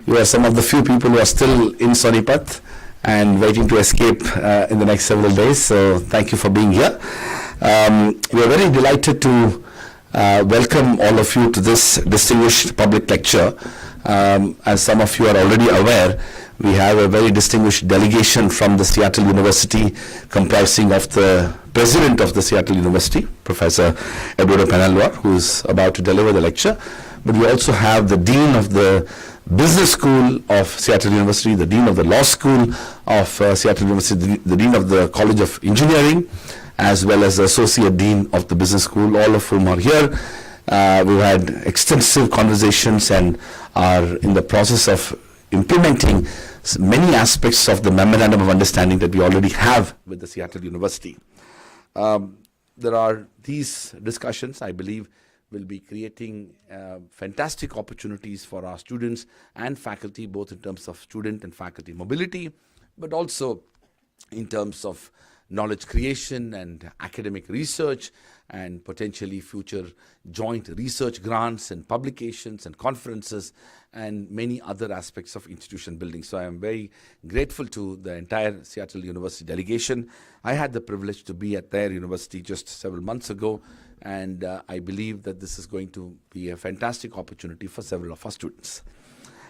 You are some of the few people who are still in Sonipat and waiting to escape in the next several days. So thank you for being here. We are very delighted to welcome all of you to this distinguished public lecture. As some of you are already aware, we have a very distinguished delegation from the Seattle University, comprising of the president of the Seattle University, Professor Eduardo Penalvar, who is about to deliver the lecture. But we also have the Dean of the Business School of Seattle University, the Dean of the Law School of Seattle University, the Dean of the College of Engineering, as well as the Associate Dean of the Business School, all of whom are here. We've had extensive conversations and are in the process of implementing many aspects of the Memorandum of Understanding that we already have with the Seattle University. There are these discussions, I believe, will be creating fantastic opportunities for our students and faculty, both in terms of student and faculty mobility, but also in terms of knowledge creation and academic research, and potentially future joint research grants and publications and conferences and many other aspects of institution building. So I am very grateful to the entire Seattle University delegation. I had the privilege to be at their university just several months ago, and I believe that this is going to be a fantastic opportunity for several of our students.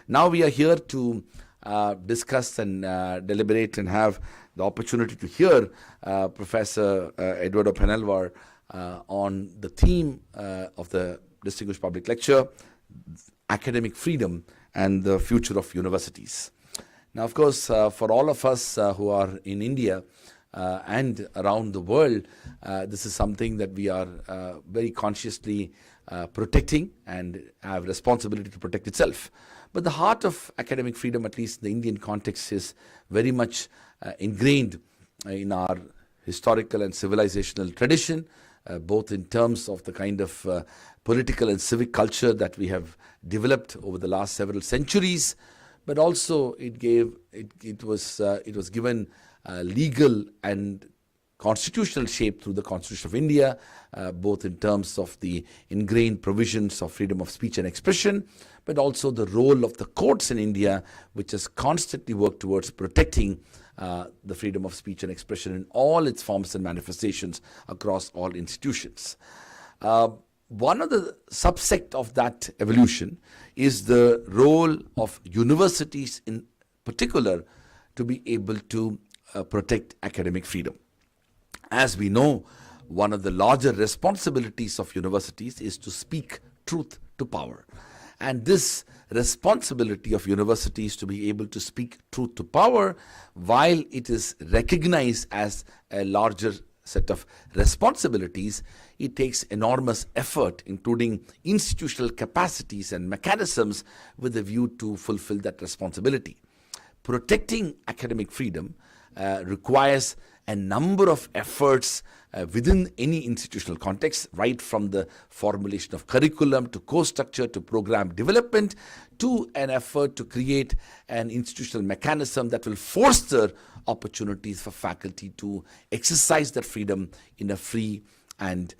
Now we are here to discuss and deliberate and have the opportunity to hear Professor Eduardo Penalvar on the theme of the distinguished public lecture, academic freedom and the future of universities. Now, of course, for all of us who are in India and around the world, this is something that we are very consciously protecting and have responsibility to protect itself. But the heart of academic freedom, at least in the Indian context, is very much ingrained in our historical and civilizational tradition, both in terms of the kind of political and civic culture that we have developed over the last several centuries, but also it was given legal and constitutional shape through the Constitution of India, both in terms of the ingrained provisions of freedom of speech and expression, but also the role of the courts in India, which has constantly worked towards protecting the freedom of speech and expression in all its forms and manifestations across all institutions. One of the subsect of that evolution is the role of universities in particular to be able to protect academic freedom. As we know, one of the larger responsibilities of universities is to speak truth to power. And this responsibility of universities to be able to speak truth to power, while it is recognized as a larger set of responsibilities, it takes enormous effort, including institutional capacities and mechanisms with a view to fulfill that responsibility. Protecting academic freedom requires a number of efforts within any institutional context, right from the formulation of curriculum to course structure to program development to an effort to create an institutional mechanism that will foster opportunities for faculty to exercise their freedom in a free and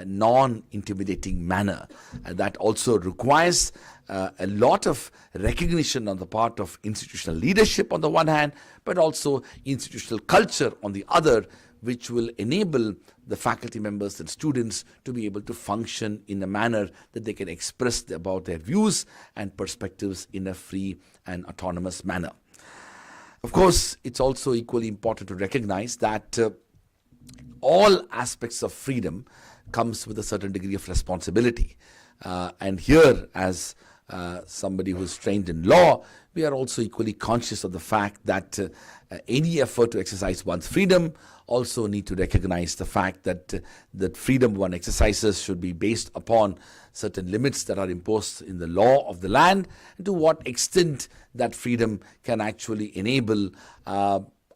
non-intimidating manner. That also requires a lot of recognition on the part of institutional leadership on the one hand, but also institutional culture on the other, which will enable the faculty members and students to be able to function in a manner that they can express about their views and perspectives in a free and autonomous manner. Of course, it's also equally important to recognize that all aspects of freedom comes with a certain degree of responsibility. And here, as somebody who's trained in law, we are also equally conscious of the fact that any effort to exercise one's freedom also need to recognize the fact that that freedom one exercises should be based upon certain limits that are imposed in the law of the land, and to what extent that freedom can actually enable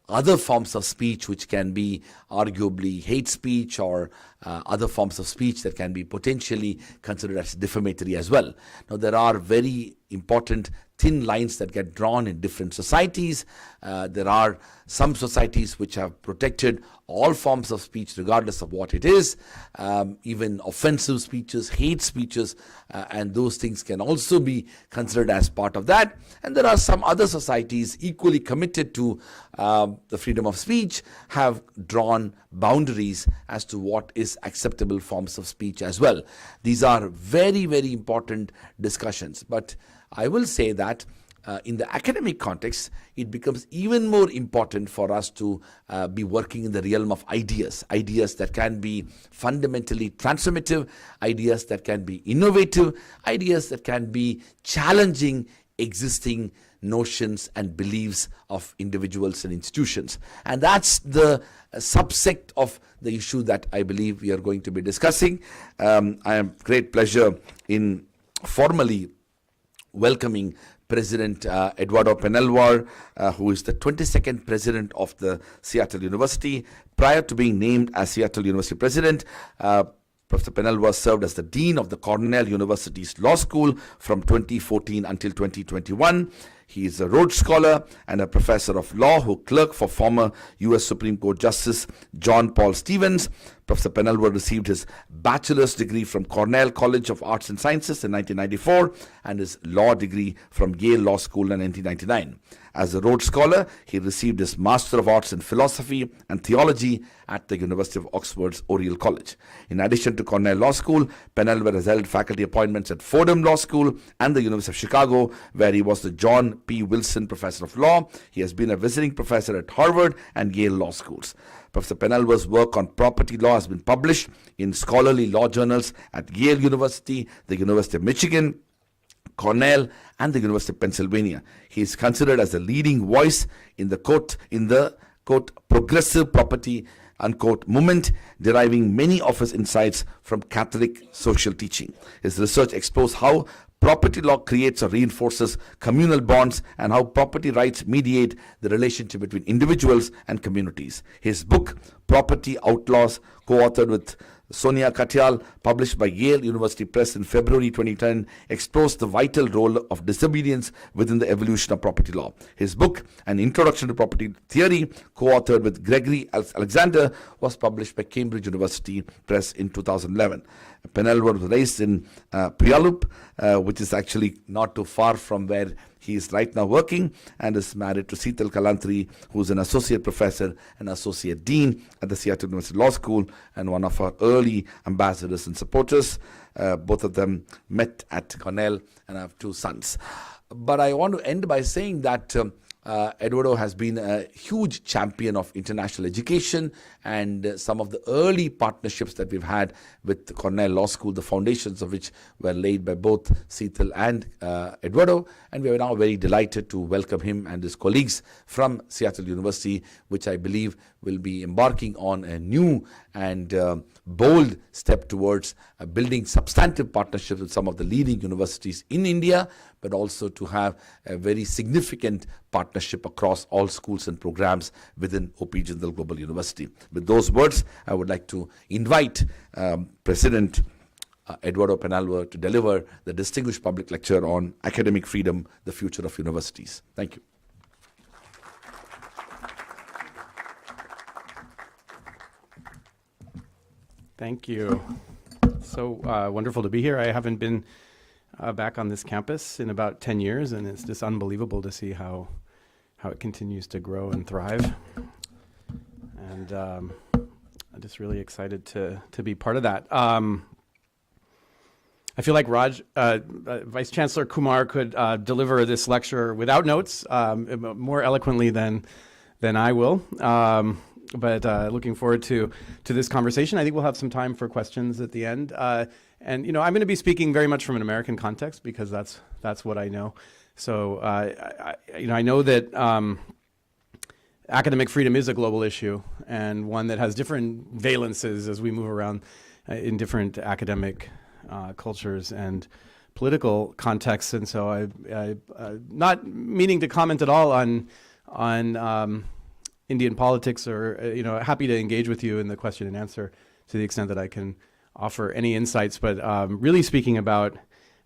other forms of speech, which can be arguably hate speech or other forms of speech that can be potentially considered as defamatory as well. Now, there are very important thin lines that get drawn in different societies. There are some societies which have protected all forms of speech regardless of what it is, even offensive speeches, hate speeches, and those things can also be considered as part of that. And there are some other societies equally committed to the freedom of speech, have drawn boundaries as to what is acceptable forms of speech as well. These are very, very important discussions. But I will say that in the academic context, it becomes even more important for us to be working in the realm of ideas that can be fundamentally transformative, ideas that can be innovative, ideas that can be challenging existing notions and beliefs of individuals and institutions. And that's the subsect of the issue that I believe we are going to be discussing. I have great pleasure in formally welcoming President Eduardo Penalvar, who is the 22nd president of the Seattle University. Prior to being named as Seattle University president, Professor Penalvar served as the Dean of the Cornell University's Law School from 2014 until 2021. He is a Rhodes Scholar and a professor of law who clerked for former U.S. Supreme Court Justice John Paul Stevens. Professor Penalvar received his bachelor's degree from Cornell College of Arts and Sciences in 1994 and his law degree from Yale Law School in 1999. As a Rhodes Scholar, he received his Master of Arts in Philosophy and Theology at the University of Oxford's Oriel College. In addition to Cornell Law School, Penalvar has held faculty appointments at Fordham Law School and the University of Chicago, where he was the John P. Wilson Professor of Law. He has been a visiting professor at Harvard and Yale Law Schools. Professor Penalvar's work on property law has been published in scholarly law journals at Yale University, the University of Michigan, Cornell, and the University of Pennsylvania. He is considered as a leading voice in the quote progressive property unquote movement, deriving many of his insights from Catholic social teaching. His research explores how property law creates or reinforces communal bonds and how property rights mediate the relationship between individuals and communities. His book, Property Outlaws, co-authored with Sonia Katyal, published by Yale University Press in February 2010, explores the vital role of disobedience within the evolution of property law. His book, An Introduction to Property Theory, co-authored with Gregory Alexander, was published by Cambridge University Press in 2011. Penalvar was raised in Puyallup, which is actually not too far from where he is right now working, and is married to Seetal Kalantri, who is an associate professor and associate dean at the Seattle University Law School and one of our early ambassadors and supporters. Both of them met at Cornell, and I have two sons. But I want to end by saying that Eduardo has been a huge champion of international education, and some of the early partnerships that we've had with Cornell Law School, the foundations of which were laid by both Seetal and Eduardo, and we are now very delighted to welcome him and his colleagues from Seattle University, which I believe will be embarking on a new and bold step towards building substantive partnerships with some of the leading universities in India, but also to have a very significant partnership across all schools and programs within OP Jindal Global University. With those words, I would like to invite President Eduardo Penalvar to deliver the distinguished public lecture on academic freedom, the future of universities. Thank you. Thank you. So wonderful to be here. I haven't been back on this campus in about 10 years, and it's just unbelievable to see how it continues to grow and thrive. And I'm just really excited to be part of that. I feel like Vice Chancellor Kumar could deliver this lecture without notes more eloquently than I will. But looking forward to this conversation. I think we'll have some time for questions at the end. And I'm going to be speaking very much from an American context because that's what I know. So I know that academic freedom is a global issue and one that has different valences as we move around in different academic cultures and political contexts. And so I not meaning to comment at all on Indian politics, or happy to engage with you in the question and answer to the extent that I can offer any insights. But really speaking about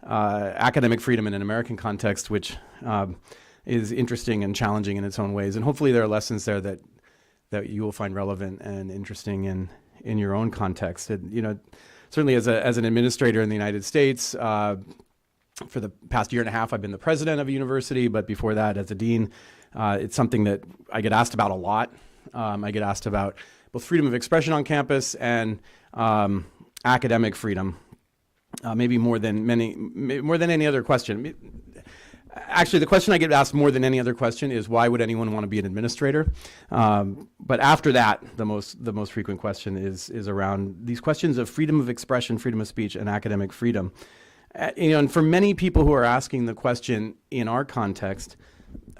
academic freedom in an American context, which is interesting and challenging in its own ways. And hopefully there are lessons there that you will find relevant and interesting in your own context. And, certainly as an administrator in the United States, for the past year and a half, I've been the president of a university, but before that, as a dean, it's something that I get asked about a lot. I get asked about both freedom of expression on campus and academic freedom, maybe more than any other question. Actually, the question I get asked more than any other question is, why would anyone want to be an administrator? But after that, the most frequent question is around these questions of freedom of expression, freedom of speech, and academic freedom. And for many people who are asking the question in our context,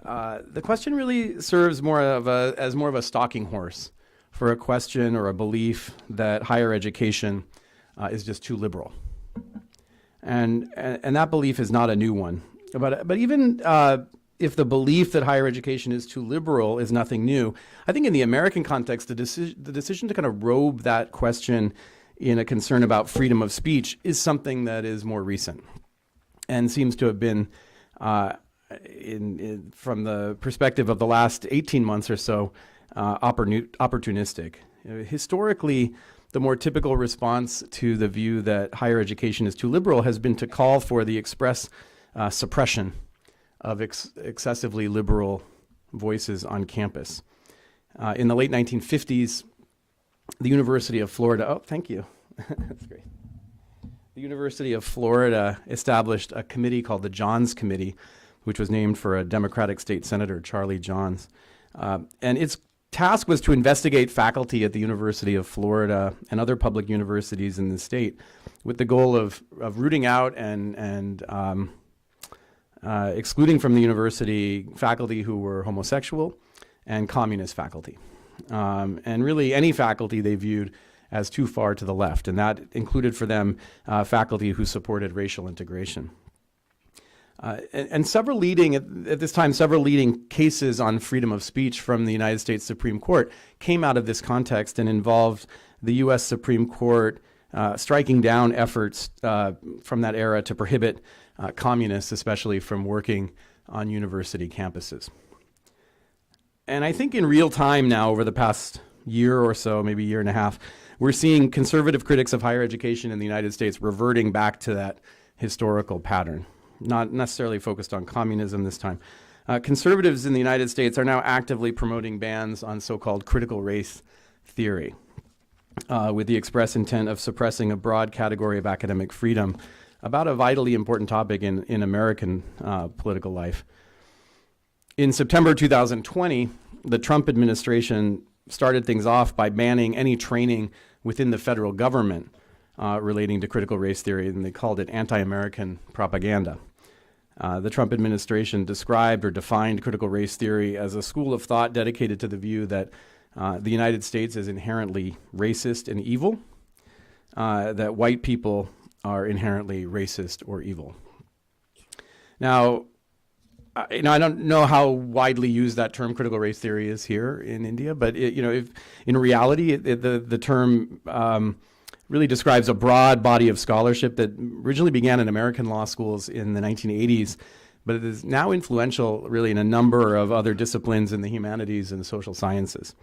the question really serves as more of a stalking horse for a question or a belief that higher education is just too liberal. And that belief is not a new one. But even if the belief that higher education is too liberal is nothing new, I think in the American context, the decision to kind of robe that question in a concern about freedom of speech is something that is more recent and seems to have been, from the perspective of the last 18 months or so, opportunistic. Historically, the more typical response to the view that higher education is too liberal has been to call for the express suppression of excessively liberal voices on campus. In the late 1950s, the University of Florida, thank you, that's great. The University of Florida established a committee called the Johns Committee, which was named for a Democratic state senator, Charlie Johns. And its task was to investigate faculty at the University of Florida and other public universities in the state with the goal of rooting out and excluding from the university faculty who were homosexual and communist faculty. And really any faculty they viewed as too far to the left, and that included for them faculty who supported racial integration. And several leading, at this time, several leading cases on freedom of speech from the United States Supreme Court came out of this context and involved the U.S. Supreme Court striking down efforts from that era to prohibit communists, especially from working on university campuses. And I think in real time now, over the past year or so, maybe year and a half, we're seeing conservative critics of higher education in the United States reverting back to that historical pattern, not necessarily focused on communism this time. Conservatives in the United States are now actively promoting bans on so-called critical race theory, with the express intent of suppressing a broad category of academic freedom about a vitally important topic in American political life. In September 2020, the Trump administration started things off by banning any training within the federal government relating to critical race theory, and they called it anti-American propaganda. The Trump administration described or defined critical race theory as a school of thought dedicated to the view that the United States is inherently racist and evil, that white people are inherently racist or evil. Now, I don't know how widely used that term critical race theory is here in India, but if in reality, the term really describes a broad body of scholarship that originally began in American law schools in the 1980s, but it is now influential really in a number of other disciplines in the humanities and social sciences.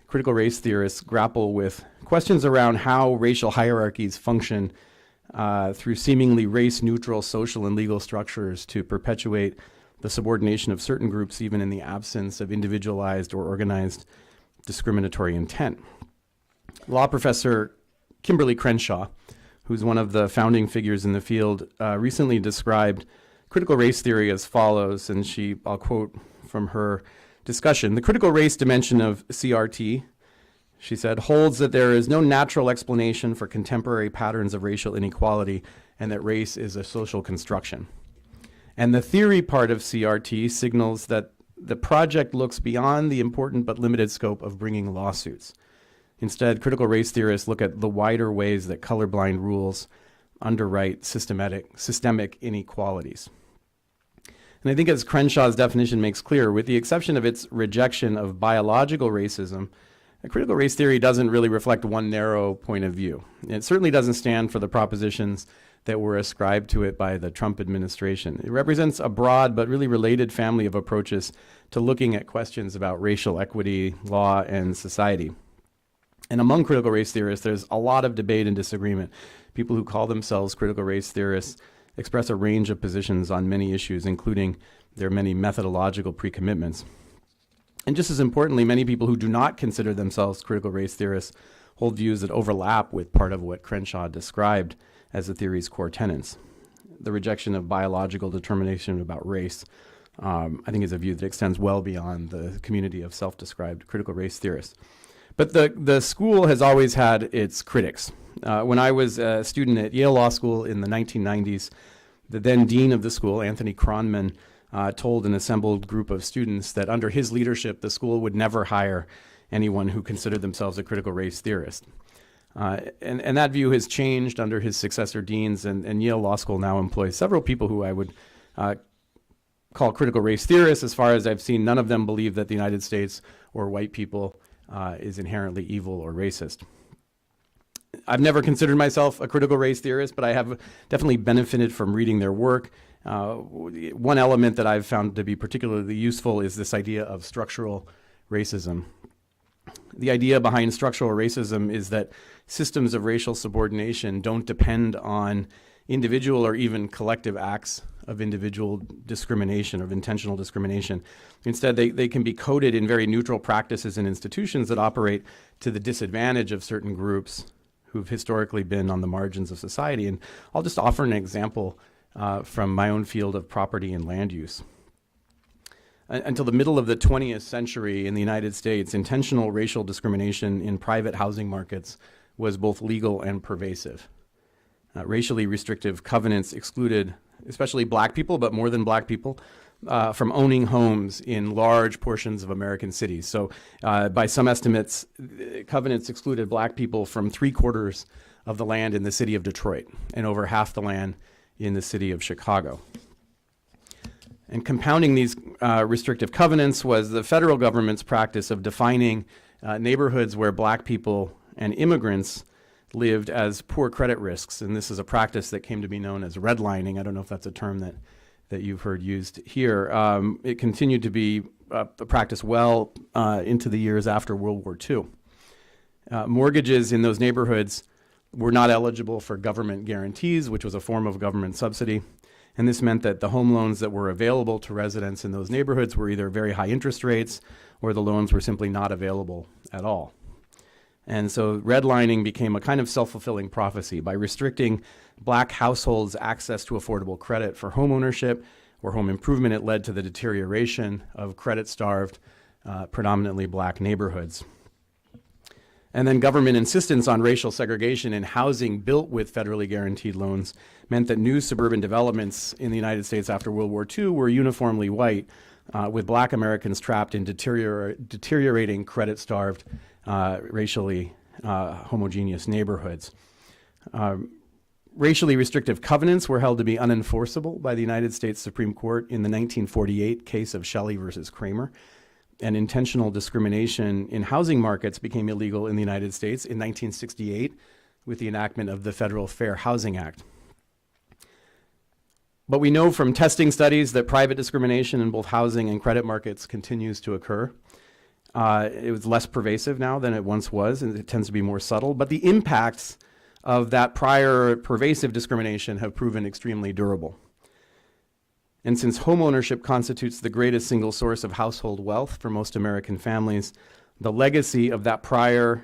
Critical race theorists grapple with questions around how racial hierarchies function through seemingly race-neutral social and legal structures to perpetuate the subordination of certain groups even in the absence of individualized or organized discriminatory intent. Law professor Kimberly Crenshaw, who's one of the founding figures in the field, recently described critical race theory as follows, and I'll quote from her discussion. The critical race dimension of CRT, she said, holds that there is no natural explanation for contemporary patterns of racial inequality and that race is a social construction. And the theory part of CRT signals that the project looks beyond the important but limited scope of bringing lawsuits. Instead, critical race theorists look at the wider ways that colorblind rules underwrite systemic inequalities. And I think as Crenshaw's definition makes clear, with the exception of its rejection of biological racism, critical race theory doesn't really reflect one narrow point of view. It certainly doesn't stand for the propositions that were ascribed to it by the Trump administration. It represents a broad but really related family of approaches to looking at questions about racial equity, law, and society. And among critical race theorists, there's a lot of debate and disagreement. People who call themselves critical race theorists express a range of positions on many issues, including their many methodological pre-commitments. And just as importantly, many people who do not consider themselves critical race theorists hold views that overlap with part of what Crenshaw described as the theory's core tenets. The rejection of biological determination about race, I think, is a view that extends well beyond the community of self-described critical race theorists. But the school has always had its critics. When I was a student at Yale Law School in the 1990s, the then dean of the school, Anthony Kronman, told an assembled group of students that under his leadership, the school would never hire anyone who considered themselves a critical race theorist. And that view has changed under his successor deans, and Yale Law School now employs several people who I would call critical race theorists. As far as I've seen, none of them believe that the United States or white people is inherently evil or racist. I've never considered myself a critical race theorist, but I have definitely benefited from reading their work. One element that I've found to be particularly useful is this idea of structural racism. The idea behind structural racism is that systems of racial subordination don't depend on individual or even collective acts of individual discrimination, of intentional discrimination. Instead, they can be coded in very neutral practices and institutions that operate to the disadvantage of certain groups who've historically been on the margins of society. And I'll just offer an example from my own field of property and land use. Until the middle of the 20th century in the United States, intentional racial discrimination in private housing markets was both legal and pervasive. Racially restrictive covenants excluded especially black people, but more than black people, from owning homes in large portions of American cities. So by some estimates, covenants excluded black people from 3/4 of the land in the city of Detroit and over half the land in the city of Chicago. And compounding these restrictive covenants was the federal government's practice of defining neighborhoods where black people and immigrants lived as poor credit risks. And this is a practice that came to be known as redlining. I don't know if that's a term that you've heard used here. It continued to be a practice well into the years after World War II. Mortgages in those neighborhoods were not eligible for government guarantees, which was a form of government subsidy. And this meant that the home loans that were available to residents in those neighborhoods were either very high interest rates or the loans were simply not available at all. And so redlining became a kind of self-fulfilling prophecy. By restricting black households' access to affordable credit for home ownership or home improvement, it led to the deterioration of credit-starved, predominantly black neighborhoods. And then government insistence on racial segregation in housing built with federally guaranteed loans meant that new suburban developments in the United States after World War II were uniformly white, with black Americans trapped in deteriorating credit-starved, racially homogeneous neighborhoods. Racially restrictive covenants were held to be unenforceable by the United States Supreme Court in the 1948 case of Shelley versus Kramer. And intentional discrimination in housing markets became illegal in the United States in 1968 with the enactment of the Federal Fair Housing Act. But we know from testing studies that private discrimination in both housing and credit markets continues to occur. It was less pervasive now than it once was, and it tends to be more subtle. But the impacts of that prior pervasive discrimination have proven extremely durable. And since homeownership constitutes the greatest single source of household wealth for most American families, the legacy of that prior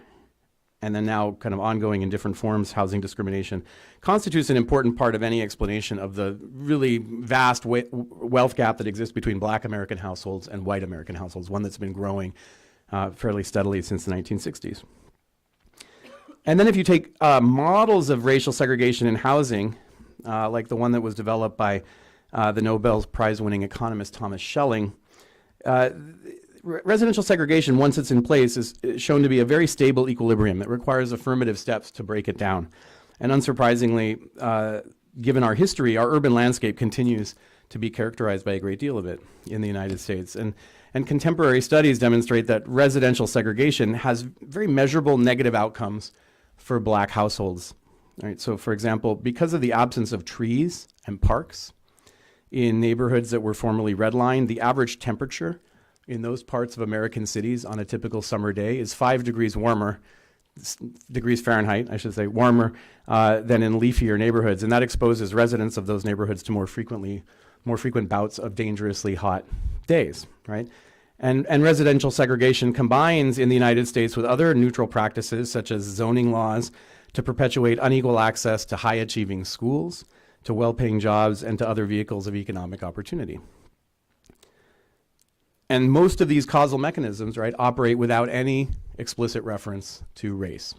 and then now kind of ongoing in different forms housing discrimination constitutes an important part of any explanation of the really vast wealth gap that exists between black American households and white American households, one that's been growing fairly steadily since the 1960s. And then if you take models of racial segregation in housing, like the one that was developed by the Nobel Prize-winning economist Thomas Schelling, residential segregation, once it's in place, is shown to be a very stable equilibrium that requires affirmative steps to break it down. And unsurprisingly, given our history, our urban landscape continues to be characterized by a great deal of it in the United States. And contemporary studies demonstrate that residential segregation has very measurable negative outcomes for black households. All right, so for example, because of the absence of trees and parks in neighborhoods that were formerly redlined, the average temperature in those parts of American cities on a typical summer day is 5 degrees warmer, degrees Fahrenheit, I should say, warmer than in leafier neighborhoods. And that exposes residents of those neighborhoods to more frequent bouts of dangerously hot days, right? And residential segregation combines in the United States with other neutral practices, such as zoning laws, to perpetuate unequal access to high-achieving schools, to well-paying jobs, and to other vehicles of economic opportunity. And most of these causal mechanisms, right, operate without any explicit reference to race.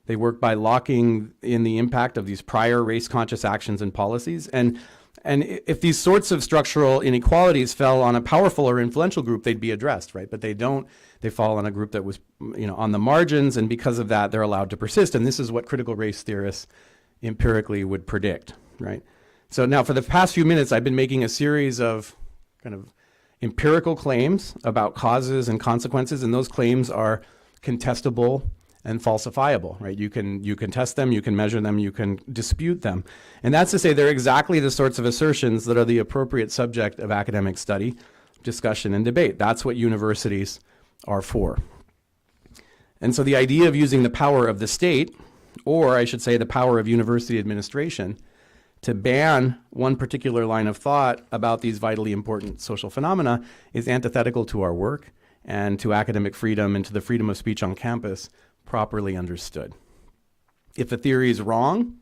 They work by locking in the impact of these prior race-conscious actions and policies. And if these sorts of structural inequalities fell on a powerful or influential group, they'd be addressed, right? But they don't. They fall on a group that was, on the margins, and because of that, they're allowed to persist. And this is what critical race theorists empirically would predict, right? So now, for the past few minutes, I've been making a series of kind of empirical claims about causes and consequences, and those claims are contestable and falsifiable, right? You can test them, you can measure them, you can dispute them. And that's to say they're exactly the sorts of assertions that are the appropriate subject of academic study, discussion, and debate. That's what universities are for. And so the idea of using the power of the state, or I should say the power of university administration, to ban one particular line of thought about these vitally important social phenomena is antithetical to our work and to academic freedom and to the freedom of speech on campus properly understood. If a theory is wrong,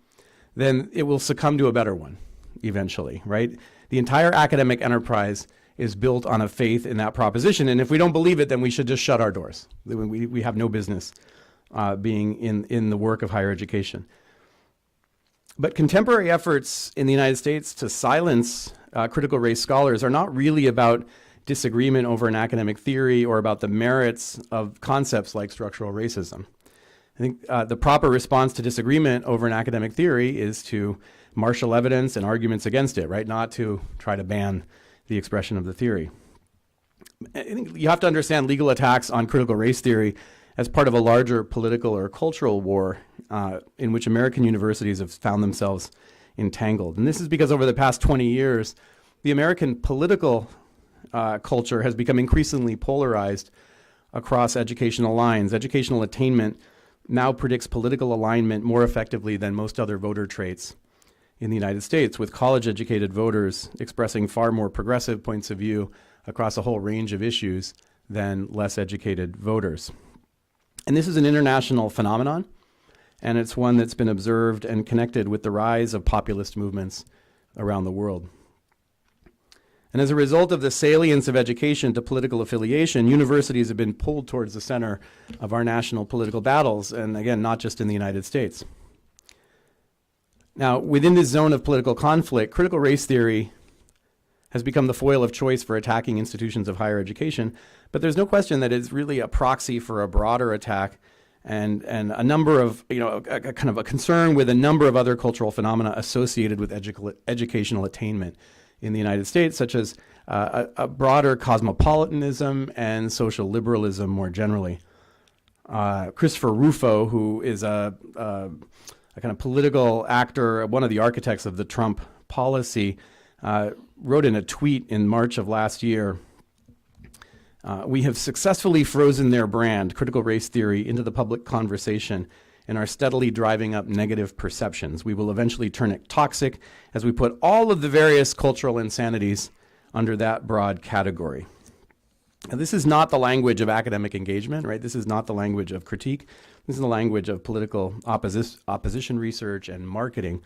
then it will succumb to a better one eventually, right? The entire academic enterprise is built on a faith in that proposition, and if we don't believe it, then we should just shut our doors. We have no business being in the work of higher education. But contemporary efforts in the United States to silence critical race scholars are not really about disagreement over an academic theory or about the merits of concepts like structural racism. I think the proper response to disagreement over an academic theory is to marshal evidence and arguments against it, right? Not to try to ban the expression of the theory. I think you have to understand legal attacks on critical race theory as part of a larger political or cultural war in which American universities have found themselves entangled. And this is because over the past 20 years, the American political culture has become increasingly polarized across educational lines. Educational attainment now predicts political alignment more effectively than most other voter traits in the United States, with college-educated voters expressing far more progressive points of view across a whole range of issues than less educated voters. And this is an international phenomenon, and it's one that's been observed and connected with the rise of populist movements around the world. And as a result of the salience of education to political affiliation, universities have been pulled towards the center of our national political battles, and again, not just in the United States. Now, within this zone of political conflict, critical race theory has become the foil of choice for attacking institutions of higher education, but there's no question that it's really a proxy for a broader attack and a number of, a kind of a concern with a number of other cultural phenomena associated with educational attainment in the United States, such as a broader cosmopolitanism and social liberalism more generally. Christopher Rufo, who is a kind of political actor, one of the architects of the Trump policy, wrote in a tweet in March of last year, "We have successfully frozen their brand, critical race theory, into the public conversation and are steadily driving up negative perceptions. We will eventually turn it toxic as we put all of the various cultural insanities under that broad category." Now, this is not the language of academic engagement, right? This is not the language of critique. This is the language of political opposition research and marketing.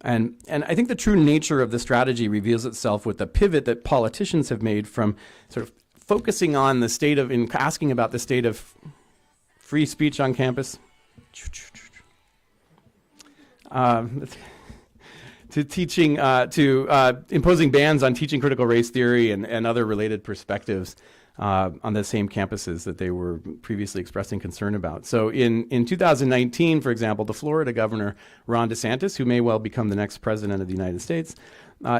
And I think the true nature of the strategy reveals itself with the pivot that politicians have made from sort of focusing on the state of, in asking about the state of free speech on campus, to teaching, to imposing bans on teaching critical race theory and other related perspectives on the same campuses that they were previously expressing concern about. So in 2019, for example, the Florida governor, Ron DeSantis, who may well become the next president of the United States,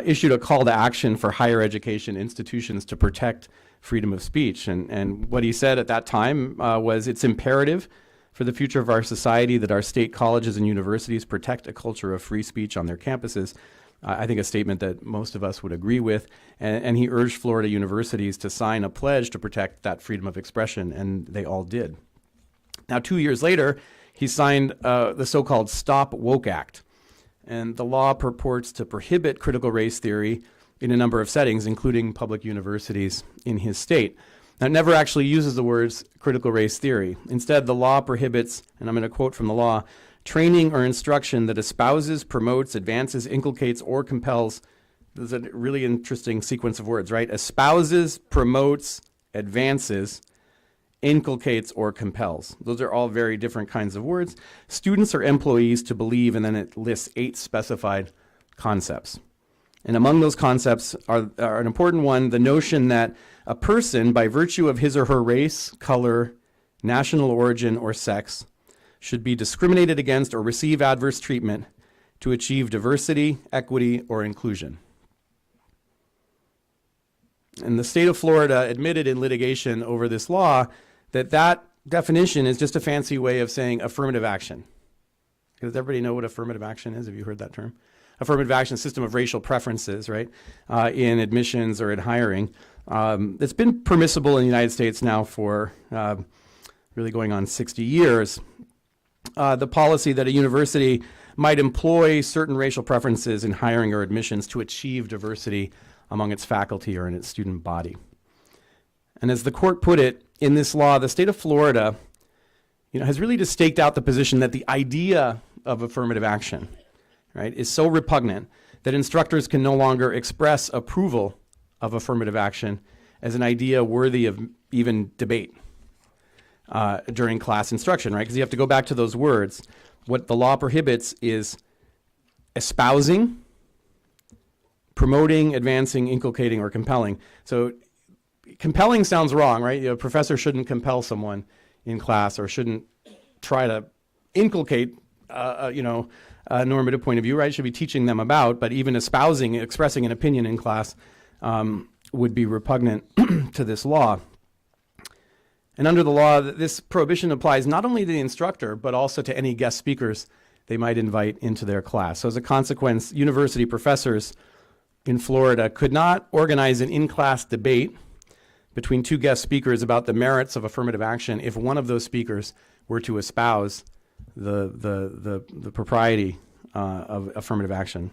issued a call to action for higher education institutions to protect freedom of speech. And what he said at that time was it's imperative for the future of our society that our state colleges and universities protect a culture of free speech on their campuses. I think a statement that most of us would agree with. And he urged Florida universities to sign a pledge to protect that freedom of expression, and they all did. Now, 2 years later, he signed the so-called Stop Woke Act. And the law purports to prohibit critical race theory in a number of settings, including public universities in his state. Now, it never actually uses the words critical race theory. Instead, the law prohibits, and I'm going to quote from the law, training or instruction that espouses, promotes, advances, inculcates, or compels. This is a really interesting sequence of words, right? Espouses, promotes, advances, inculcates, or compels. Those are all very different kinds of words. Students or employees to believe, and then it lists 8 specified concepts. And among those concepts are an important one, the notion that a person, by virtue of his or her race, color, national origin, or sex, should be discriminated against or receive adverse treatment to achieve diversity, equity, or inclusion. And the state of Florida admitted in litigation over this law that that definition is just a fancy way of saying affirmative action. Does everybody know what affirmative action is? Have you heard that term? Affirmative action, system of racial preferences, right, in admissions or in hiring. It's been permissible in the United States now for really going on 60 years. The policy that a university might employ certain racial preferences in hiring or admissions to achieve diversity among its faculty or in its student body. And as the court put it, in this law, the state of Florida, has really just staked out the position that the idea of affirmative action, right, is so repugnant that instructors can no longer express approval of affirmative action as an idea worthy of even debate during class instruction, right? Because you have to go back to those words. What the law prohibits is espousing, promoting, advancing, inculcating, or compelling. So compelling sounds wrong, right? A professor shouldn't compel someone in class or shouldn't try to inculcate, a normative point of view, right? Should be teaching them about, but even espousing, expressing an opinion in class would be repugnant to this law. And under the law, this prohibition applies not only to the instructor, but also to any guest speakers they might invite into their class. So as a consequence, university professors in Florida could not organize an in-class debate between 2 guest speakers about the merits of affirmative action if one of those speakers were to espouse the propriety of affirmative action.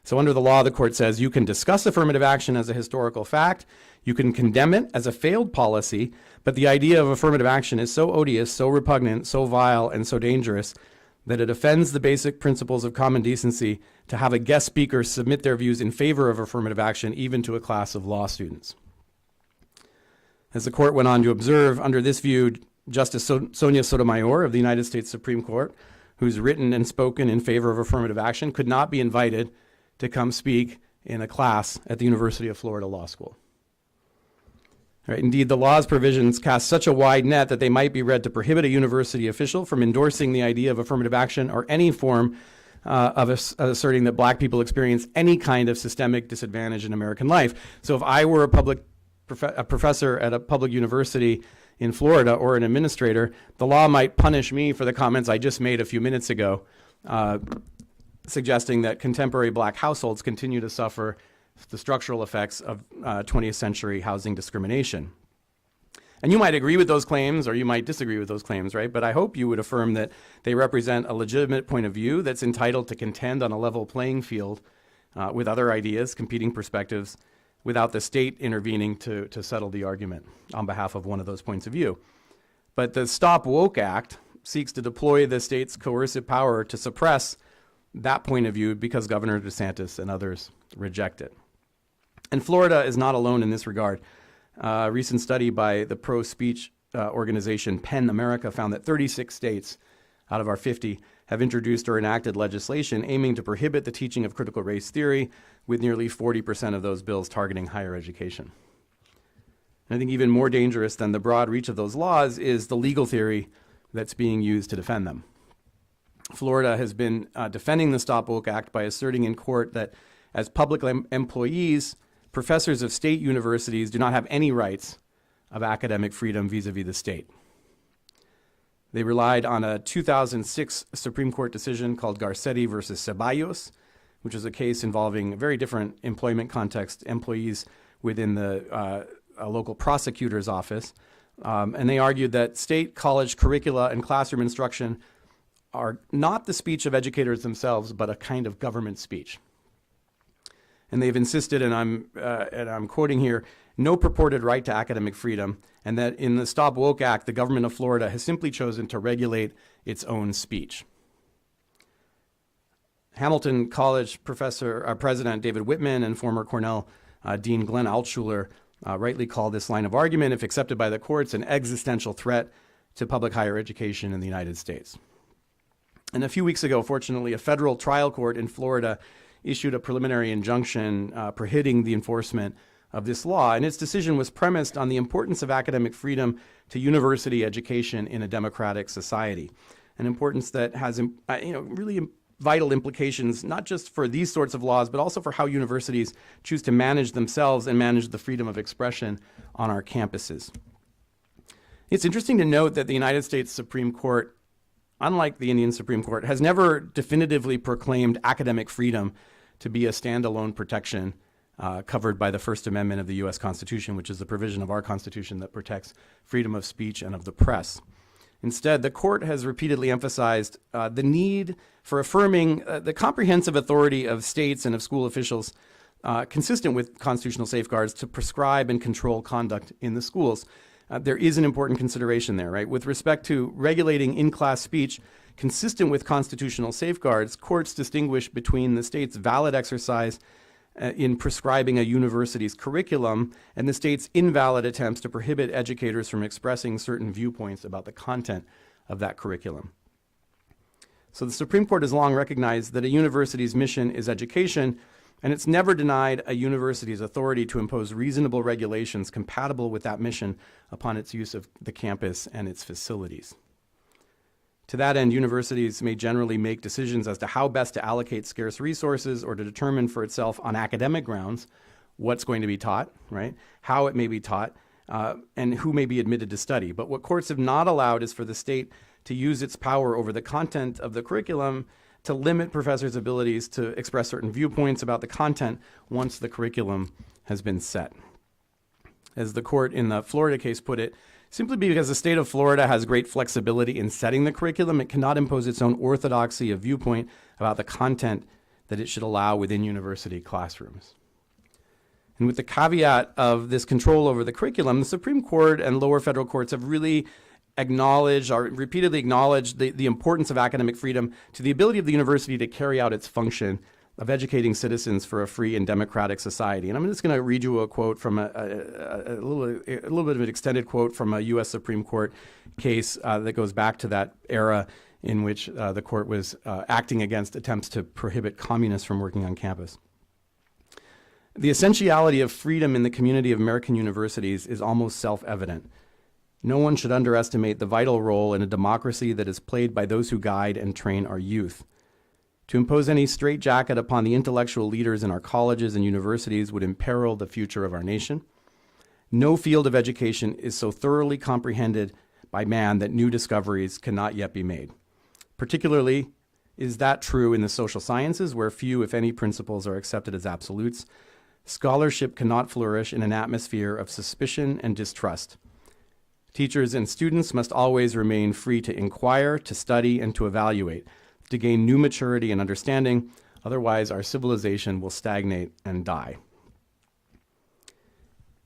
So under the law, the court says you can discuss affirmative action as a historical fact, you can condemn it as a failed policy, but the idea of affirmative action is so odious, so repugnant, so vile, and so dangerous that it offends the basic principles of common decency to have a guest speaker submit their views in favor of affirmative action, even to a class of law students. As the court went on to observe, under this view, Justice Sonia Sotomayor of the United States Supreme Court, who's written and spoken in favor of affirmative action, could not be invited to come speak in a class at the University of Florida Law School. Right, indeed, the law's provisions cast such a wide net that they might be read to prohibit a university official from endorsing the idea of affirmative action or any form of asserting that black people experience any kind of systemic disadvantage in American life. So if I were a professor at a public university in Florida or an administrator, the law might punish me for the comments I just made a few minutes ago, suggesting that contemporary black households continue to suffer the structural effects of 20th century housing discrimination. And you might agree with those claims or you might disagree with those claims, right? But I hope you would affirm that they represent a legitimate point of view that's entitled to contend on a level playing field with other ideas, competing perspectives, without the state intervening to settle the argument on behalf of one of those points of view. But the Stop Woke Act seeks to deploy the state's coercive power to suppress that point of view because Governor DeSantis and others reject it. And Florida is not alone in this regard. A recent study by the pro-speech organization PEN America found that 36 states out of our 50 have introduced or enacted legislation aiming to prohibit the teaching of critical race theory, with nearly 40% of those bills targeting higher education. And I think even more dangerous than the broad reach of those laws is the legal theory that's being used to defend them. Florida has been defending the Stop Woke Act by asserting in court that as public employees, professors of state universities do not have any rights of academic freedom vis-a-vis the state. They relied on a 2006 Supreme Court decision called Garcetti versus Ceballos, which is a case involving a very different employment context, employees within the a local prosecutor's office. And they argued that state college curricula and classroom instruction are not the speech of educators themselves, but a kind of government speech. And they've insisted, and I'm quoting here, no purported right to academic freedom, and that in the Stop Woke Act, the government of Florida has simply chosen to regulate its own speech. Hamilton College President David Whitman and former Cornell Dean Glenn Altshuler rightly called this line of argument, if accepted by the courts, an existential threat to public higher education in the United States. And a few weeks ago, fortunately, a federal trial court in Florida issued a preliminary injunction prohibiting the enforcement of this law, and its decision was premised on the importance of academic freedom to university education in a democratic society, an importance that has really vital implications not just for these sorts of laws, but also for how universities choose to manage themselves and manage the freedom of expression on our campuses. It's interesting to note that the United States Supreme Court, unlike the Indian Supreme Court, has never definitively proclaimed academic freedom to be a standalone protection covered by the First Amendment of the U.S. Constitution, which is the provision of our Constitution that protects freedom of speech and of the press. Instead, the court has repeatedly emphasized the need for affirming the comprehensive authority of states and of school officials consistent with constitutional safeguards to prescribe and control conduct in the schools. There is an important consideration there, right? With respect to regulating in-class speech consistent with constitutional safeguards, courts distinguish between the state's valid exercise in prescribing a university's curriculum and the state's invalid attempts to prohibit educators from expressing certain viewpoints about the content of that curriculum. So the Supreme Court has long recognized that a university's mission is education, and it's never denied a university's authority to impose reasonable regulations compatible with that mission upon its use of the campus and its facilities. To that end, universities may generally make decisions as to how best to allocate scarce resources or to determine for itself on academic grounds what's going to be taught, right? How it may be taught, and who may be admitted to study. But what courts have not allowed is for the state to use its power over the content of the curriculum to limit professors' abilities to express certain viewpoints about the content once the curriculum has been set. As the court in the Florida case put it, simply because the state of Florida has great flexibility in setting the curriculum, it cannot impose its own orthodoxy of viewpoint about the content that it should allow within university classrooms. And with the caveat of this control over the curriculum, the Supreme Court and lower federal courts have really acknowledged or repeatedly acknowledged the importance of academic freedom to the ability of the university to carry out its function of educating citizens for a free and democratic society. And I'm just going to read you a quote from a little bit of an extended quote from a U.S. Supreme Court case that goes back to that era in which the court was acting against attempts to prohibit communists from working on campus. The essentiality of freedom in the community of American universities is almost self-evident. No one should underestimate the vital role in a democracy that is played by those who guide and train our youth. To impose any straitjacket upon the intellectual leaders in our colleges and universities would imperil the future of our nation. No field of education is so thoroughly comprehended by man that new discoveries cannot yet be made. Particularly is that true in the social sciences, where few, if any, principles are accepted as absolutes. Scholarship cannot flourish in an atmosphere of suspicion and distrust. Teachers and students must always remain free to inquire, to study, and to evaluate, to gain new maturity and understanding. Otherwise, our civilization will stagnate and die.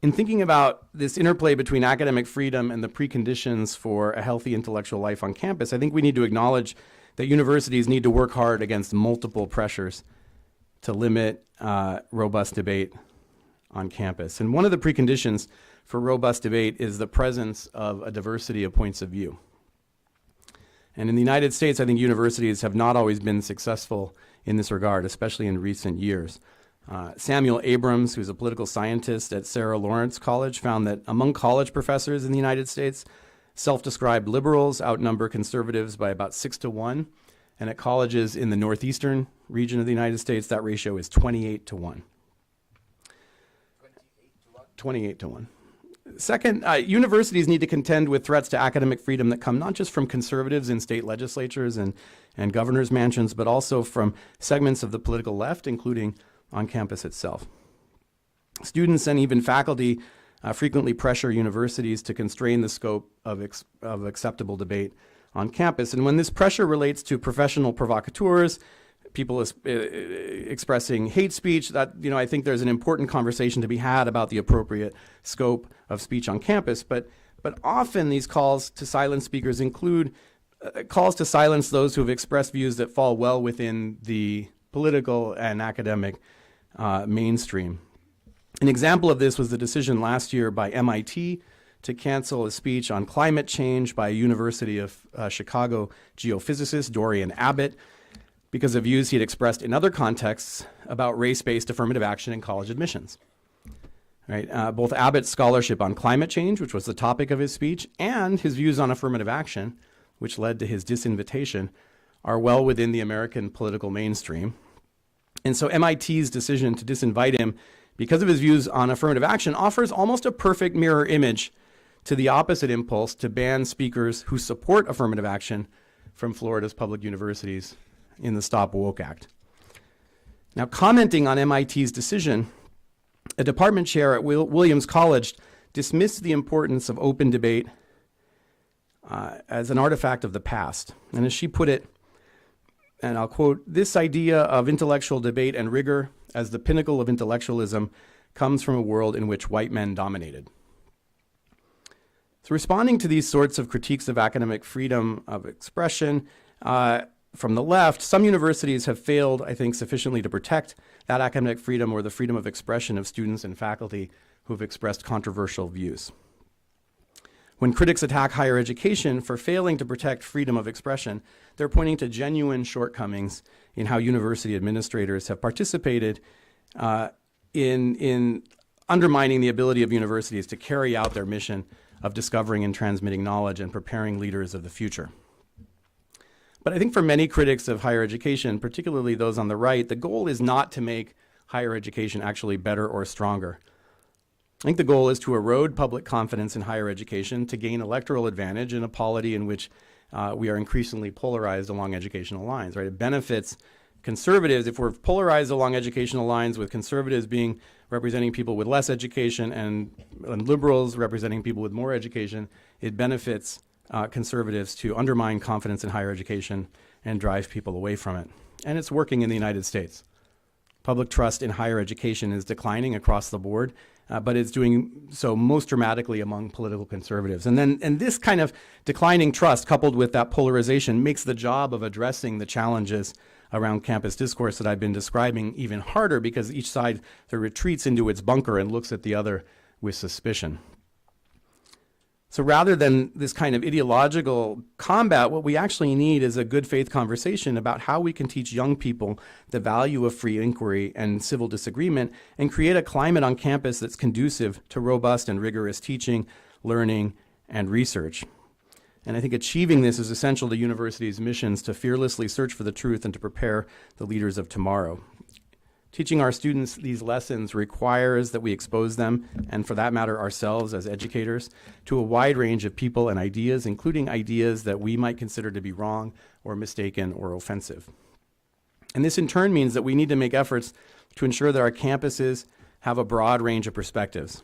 In thinking about this interplay between academic freedom and the preconditions for a healthy intellectual life on campus, I think we need to acknowledge that universities need to work hard against multiple pressures to limit robust debate on campus. And one of the preconditions for robust debate is the presence of a diversity of points of view. And in the United States, I think universities have not always been successful in this regard, especially in recent years. Samuel Abrams, who's a political scientist at Sarah Lawrence College, found that among college professors in the United States, self-described liberals outnumber conservatives by about 6-1. And at colleges in the northeastern region of the United States, that ratio is 28-1. 28-1. Second, universities need to contend with threats to academic freedom that come not just from conservatives in state legislatures and governors' mansions, but also from segments of the political left, including on campus itself. Students and even faculty frequently pressure universities to constrain the scope of acceptable debate on campus. And when this pressure relates to professional provocateurs, people expressing hate speech, that, I think there's an important conversation to be had about the appropriate scope of speech on campus. But often these calls to silence speakers include calls to silence those who have expressed views that fall well within the political and academic mainstream. An example of this was the decision last year by MIT to cancel a speech on climate change by University of Chicago geophysicist Dorian Abbott because of views he had expressed in other contexts about race-based affirmative action in college admissions. Right? Both Abbott's scholarship on climate change, which was the topic of his speech, and his views on affirmative action, which led to his disinvitation, are well within the American political mainstream. And so MIT's decision to disinvite him because of his views on affirmative action offers almost a perfect mirror image to the opposite impulse to ban speakers who support affirmative action from Florida's public universities in the Stop Woke Act. Now, commenting on MIT's decision, a department chair at Williams College dismissed the importance of open debate as an artifact of the past. And as she put it, and I'll quote, "This idea of intellectual debate and rigor as the pinnacle of intellectualism comes from a world in which white men dominated." So responding to these sorts of critiques of academic freedom of expression from the left, some universities have failed, I think, sufficiently to protect that academic freedom or the freedom of expression of students and faculty who have expressed controversial views. When critics attack higher education for failing to protect freedom of expression, they're pointing to genuine shortcomings in how university administrators have participated in undermining the ability of universities to carry out their mission of discovering and transmitting knowledge and preparing leaders of the future. But I think for many critics of higher education, particularly those on the right, the goal is not to make higher education actually better or stronger. I think the goal is to erode public confidence in higher education to gain electoral advantage in a polity in which we are increasingly polarized along educational lines, right? It benefits conservatives if we're polarized along educational lines, with conservatives representing people with less education and liberals representing people with more education. It benefits conservatives to undermine confidence in higher education and drive people away from it. And it's working in the United States. Public trust in higher education is declining across the board, but it's doing so most dramatically among political conservatives. And this kind of declining trust, coupled with that polarization, makes the job of addressing the challenges around campus discourse that I've been describing even harder, because each side retreats into its bunker and looks at the other with suspicion. So rather than this kind of ideological combat, what we actually need is a good faith conversation about how we can teach young people the value of free inquiry and civil disagreement and create a climate on campus that's conducive to robust and rigorous teaching, learning, and research. And I think achieving this is essential to universities' missions to fearlessly search for the truth and to prepare the leaders of tomorrow. Teaching our students these lessons requires that we expose them, and for that matter ourselves as educators, to a wide range of people and ideas, including ideas that we might consider to be wrong or mistaken or offensive. And this in turn means that we need to make efforts to ensure that our campuses have a broad range of perspectives.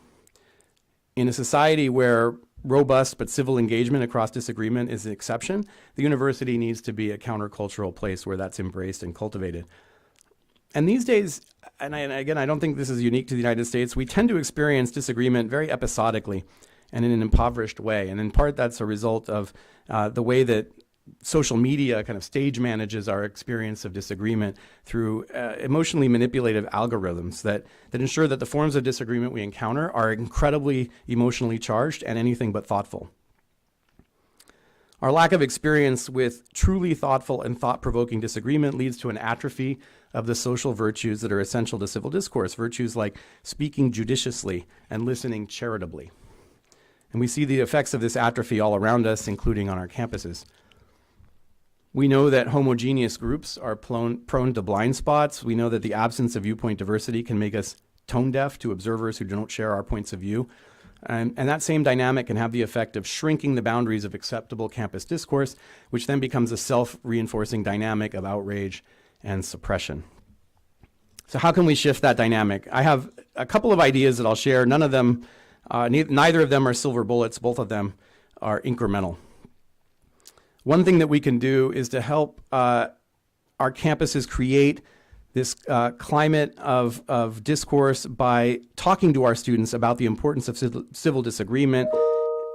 In a society where robust but civil engagement across disagreement is the exception, the university needs to be a countercultural place where that's embraced and cultivated. And these days, and again, I don't think this is unique to the United States, we tend to experience disagreement very episodically and in an impoverished way. And in part, that's a result of the way that social media kind of stage manages our experience of disagreement through emotionally manipulative algorithms that ensure that the forms of disagreement we encounter are incredibly emotionally charged and anything but thoughtful. Our lack of experience with truly thoughtful and thought-provoking disagreement leads to an atrophy of the social virtues that are essential to civil discourse, virtues like speaking judiciously and listening charitably. And we see the effects of this atrophy all around us, including on our campuses. We know that homogeneous groups are prone to blind spots. We know that the absence of viewpoint diversity can make us tone deaf to observers who don't share our points of view. And that same dynamic can have the effect of shrinking the boundaries of acceptable campus discourse, which then becomes a self-reinforcing dynamic of outrage and suppression. So how can we shift that dynamic? I have a couple of ideas that I'll share. None of them, neither of them are silver bullets. Both of them are incremental. One thing that we can do is to help our campuses create this climate of discourse by talking to our students about the importance of civil disagreement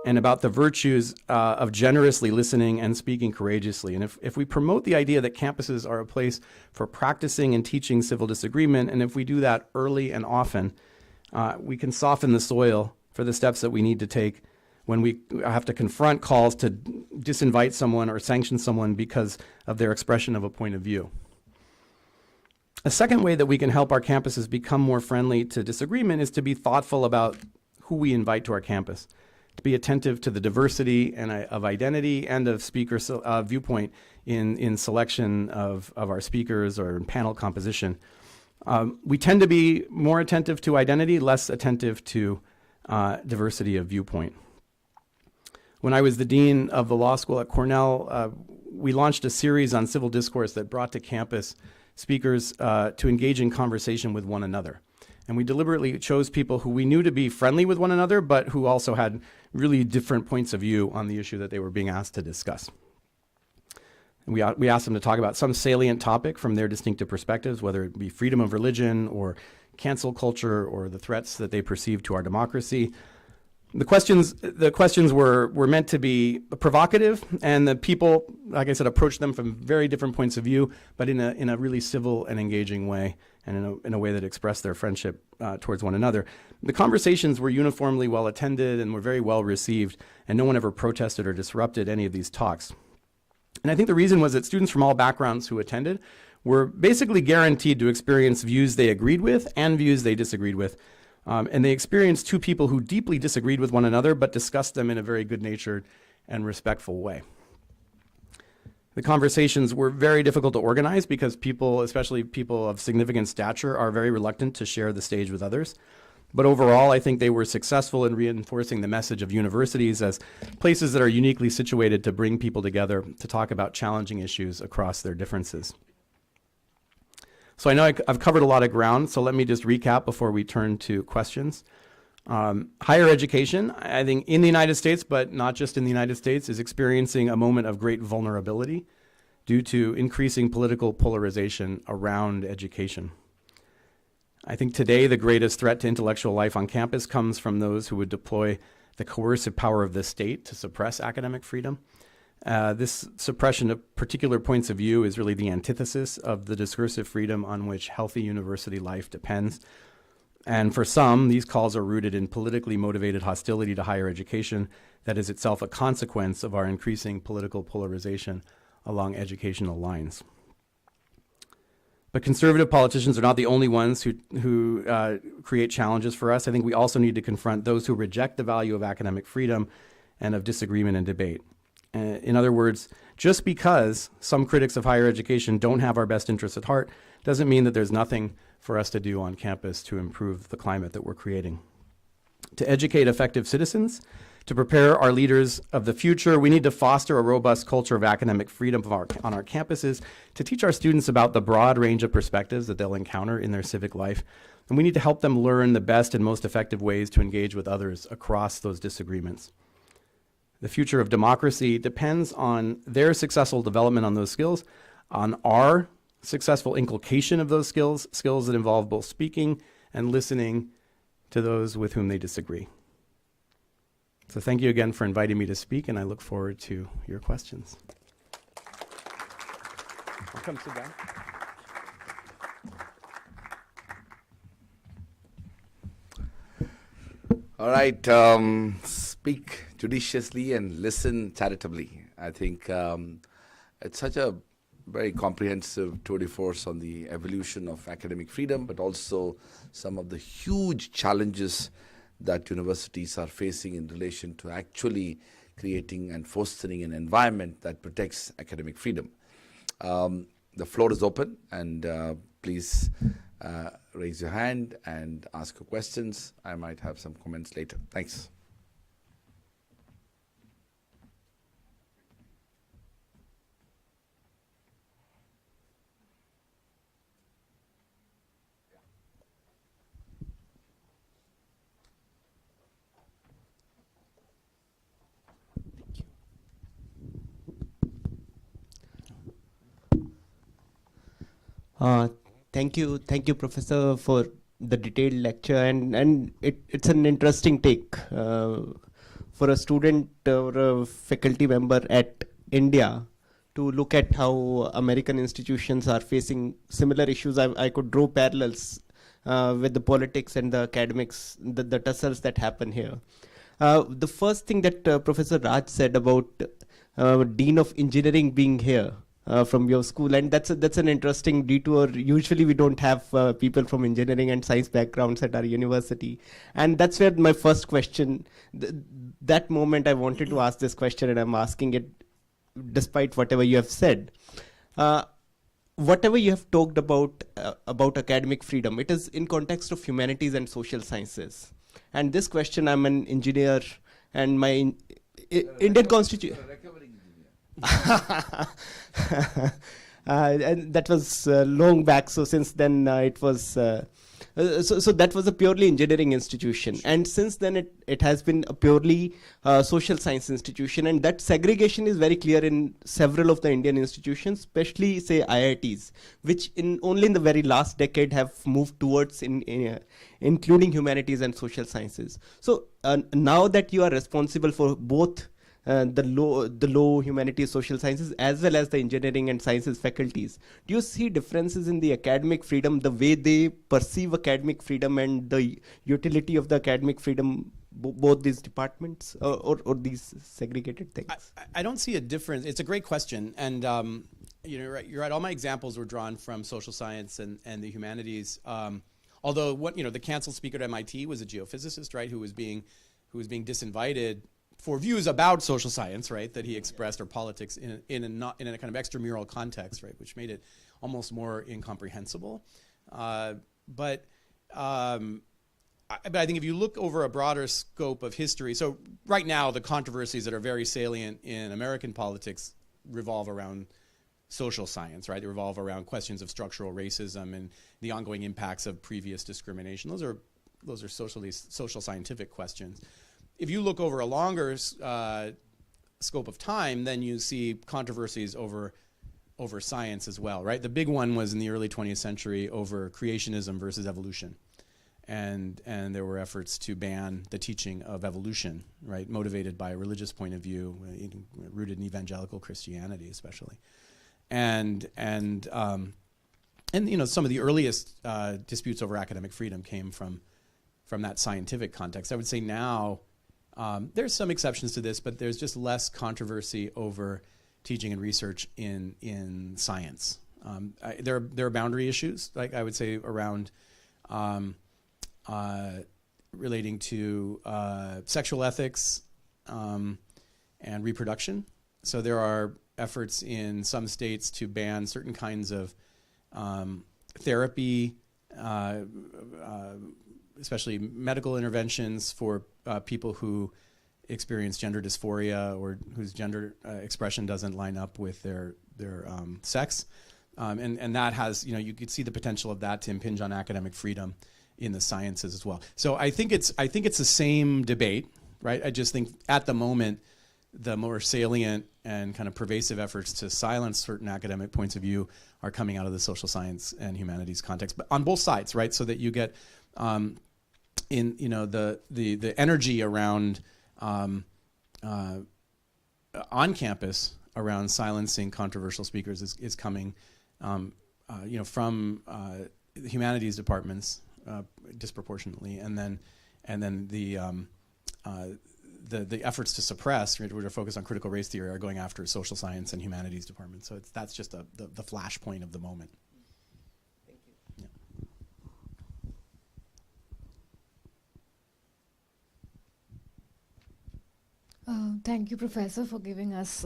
and about the virtues of generously listening and speaking courageously. And if we promote the idea that campuses are a place for practicing and teaching civil disagreement, and if we do that early and often, we can soften the soil for the steps that we need to take when we have to confront calls to disinvite someone or sanction someone because of their expression of a point of view. A second way that we can help our campuses become more friendly to disagreement is to be thoughtful about who we invite to our campus, to be attentive to the diversity of identity and of speaker viewpoint in selection of our speakers or in panel composition. We tend to be more attentive to identity, less attentive to diversity of viewpoint. When I was the dean of the law school at Cornell, we launched a series on civil discourse that brought to campus speakers to engage in conversation with one another. And we deliberately chose people who we knew to be friendly with one another, but who also had really different points of view on the issue that they were being asked to discuss. And we asked them to talk about some salient topic from their distinctive perspectives, whether it be freedom of religion or cancel culture or the threats that they perceive to our democracy. The questions were meant to be provocative, and the people, like I said, approached them from very different points of view, but in a really civil and engaging way, and in a way that expressed their friendship towards one another. The conversations were uniformly well attended and were very well received, and no one ever protested or disrupted any of these talks. And I think the reason was that students from all backgrounds who attended were basically guaranteed to experience views they agreed with and views they disagreed with. And they experienced two people who deeply disagreed with one another, but discussed them in a very good-natured and respectful way. The conversations were very difficult to organize because people, especially people of significant stature, are very reluctant to share the stage with others. But overall, I think they were successful in reinforcing the message of universities as places that are uniquely situated to bring people together to talk about challenging issues across their differences. So I know I've covered a lot of ground, so let me just recap before we turn to questions. Higher education, I think in the United States, but not just in the United States, is experiencing a moment of great vulnerability due to increasing political polarization around education. I think today the greatest threat to intellectual life on campus comes from those who would deploy the coercive power of the state to suppress academic freedom. This suppression of particular points of view is really the antithesis of the discursive freedom on which healthy university life depends. And for some, these calls are rooted in politically motivated hostility to higher education that is itself a consequence of our increasing political polarization along educational lines. But conservative politicians are not the only ones who create challenges for us. I think we also need to confront those who reject the value of academic freedom and of disagreement and debate. In other words, just because some critics of higher education don't have our best interests at heart doesn't mean that there's nothing for us to do on campus to improve the climate that we're creating. To educate effective citizens, to prepare our leaders of the future, we need to foster a robust culture of academic freedom on our campuses, to teach our students about the broad range of perspectives that they'll encounter in their civic life. And we need to help them learn the best and most effective ways to engage with others across those disagreements. The future of democracy depends on their successful development on those skills, on our successful inculcation of those skills that involve both speaking and listening to those with whom they disagree. So thank you again for inviting me to speak, and I look forward to your questions. I'll come sit down. All right, speak judiciously and listen charitably. I think it's such a very comprehensive tour de force on the evolution of academic freedom, but also some of the huge challenges that universities are facing in relation to actually creating and fostering an environment that protects academic freedom. The floor is open, and please raise your hand and ask your questions. I might have some comments later. Thanks. Uh, thank you, Professor, for the detailed lecture, and it's an interesting take for a student or a faculty member at India to look at how American institutions are facing similar issues. I could draw parallels with the politics and the academics, the tussles that happen here. The first thing that Professor Raj said about Dean of Engineering being here from your school, and that's an interesting detour. Usually we don't have people from engineering and science backgrounds at our university, and that's where my first question, that moment I wanted to ask this question, and I'm asking it despite whatever you have said. Whatever you have talked about academic freedom, it is in context of humanities and social sciences. And this question, I'm an engineer, and my Indian Constitution. And that was long back. So since then, it was. So that was a purely engineering institution, and since then it has been a purely social science institution, and that segregation is very clear in several of the Indian institutions, especially say IITs, which only in the very last decade have moved towards including humanities and social sciences. So now that you are responsible for both the low humanities, social sciences, as well as the engineering and sciences faculties, do you see differences in the academic freedom, the way they perceive academic freedom and the utility of the academic freedom, both these departments, or these segregated things? I don't see a difference. It's a great question, and you're right. All my examples were drawn from social science and the humanities. Although the canceled speaker at MIT was a geophysicist, right, who was being disinvited for views about social science, right, that he expressed, or politics in a kind of extramural context, right, which made it almost more incomprehensible. But I think if you look over a broader scope of history, so right now the controversies that are very salient in American politics revolve around social science, right? They revolve around questions of structural racism and the ongoing impacts of previous discrimination. Those are social scientific questions. If you look over a longer scope of time, then you see controversies over science as well, right? The big one was in the early 20th century over creationism versus evolution. And there were efforts to ban the teaching of evolution, right, motivated by a religious point of view, rooted in evangelical Christianity especially. And some of the earliest disputes over academic freedom came from that scientific context. I would say now, there's some exceptions to this, but there's just less controversy over teaching and research in science. There are boundary issues, like I would say, around relating to sexual ethics and reproduction. So there are efforts in some states to ban certain kinds of therapy, especially medical interventions for people who experience gender dysphoria or whose gender expression doesn't line up with their sex, and that has, you could see the potential of that to impinge on academic freedom in the sciences as well. So I think it's the same debate, right? I just think at the moment the more salient and kind of pervasive efforts to silence certain academic points of view are coming out of the social science and humanities context, but on both sides, right? So that you get the energy around on campus around silencing controversial speakers is coming from the humanities departments disproportionately, and then the efforts to suppress, which are focused on critical race theory, are going after social science and humanities departments. So that's just the flashpoint of the moment. Thank you. Yeah. Thank you, Professor, for giving us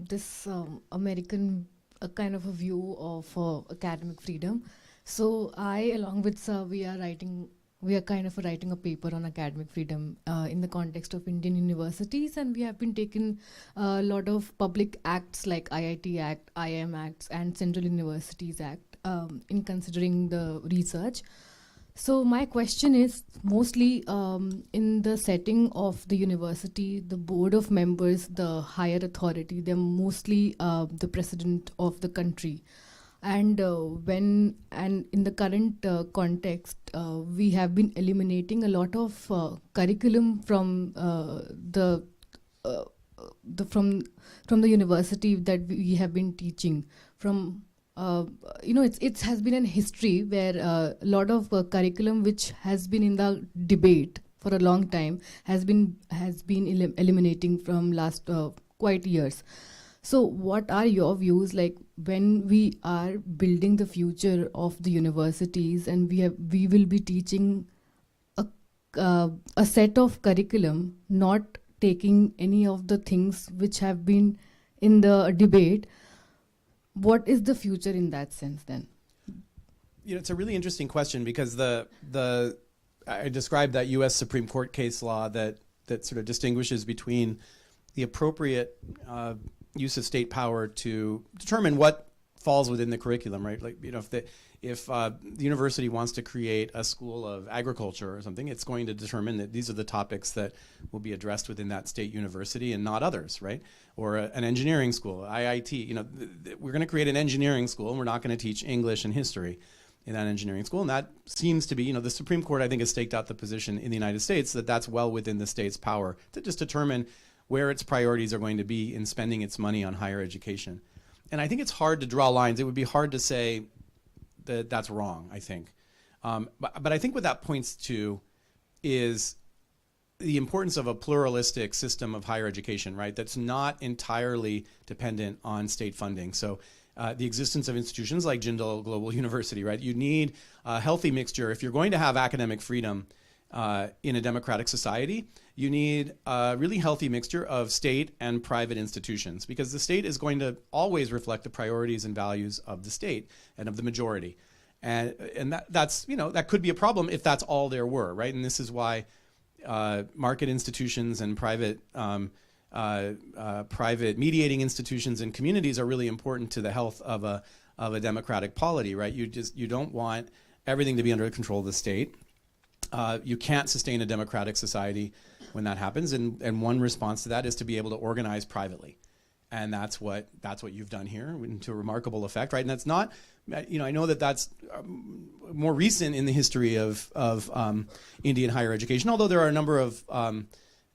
this American kind of a view of academic freedom. So I, along with Sir, we are kind of writing a paper on academic freedom in the context of Indian universities, and we have been taking a lot of public acts like IIT Act, IIM Acts, and Central Universities Act in considering the research. So my question is mostly in the setting of the university, the board of members, the higher authority, they're mostly the president of the country. And in the current context, we have been eliminating a lot of curriculum from uh, from the university that we have been teaching. From it has been an history where a lot of curriculum which has been in the debate for a long time has been eliminating from last quite years. So what are your views, like, when we are building the future of the universities, and we will be teaching a set of curriculum, not taking any of the things which have been in the debate? What is the future in that sense then? It's a really interesting question, because I described that U.S. Supreme Court case law that sort of distinguishes between the appropriate use of state power to determine what falls within the curriculum, right? Like, if the university wants to create a school of agriculture or something, it's going to determine that these are the topics that will be addressed within that state university and not others, right? Or an engineering school, IIT. We're going to create an engineering school, and we're not going to teach English and history in that engineering school. And that seems to be, the Supreme Court, I think, has staked out the position in the United States that that's well within the state's power to just determine where its priorities are going to be in spending its money on higher education. And I think it's hard to draw lines. It would be hard to say that that's wrong, I think. But I think what that points to is the importance of a pluralistic system of higher education, right? That's not entirely dependent on state funding. So the existence of institutions like Jindal Global University, right? You need a healthy mixture. If you're going to have academic freedom in a democratic society, you need a really healthy mixture of state and private institutions, because the state is going to always reflect the priorities and values of the state and of the majority. And that's, that could be a problem if that's all there were, right? And this is why market institutions and private mediating institutions and communities are really important to the health of a democratic polity, right? You don't want everything to be under the control of the state. You can't sustain a democratic society when that happens, and one response to that is to be able to organize privately, and that's what you've done here to a remarkable effect, right? And that's not, I know that's more recent in the history of Indian higher education, although there are a number of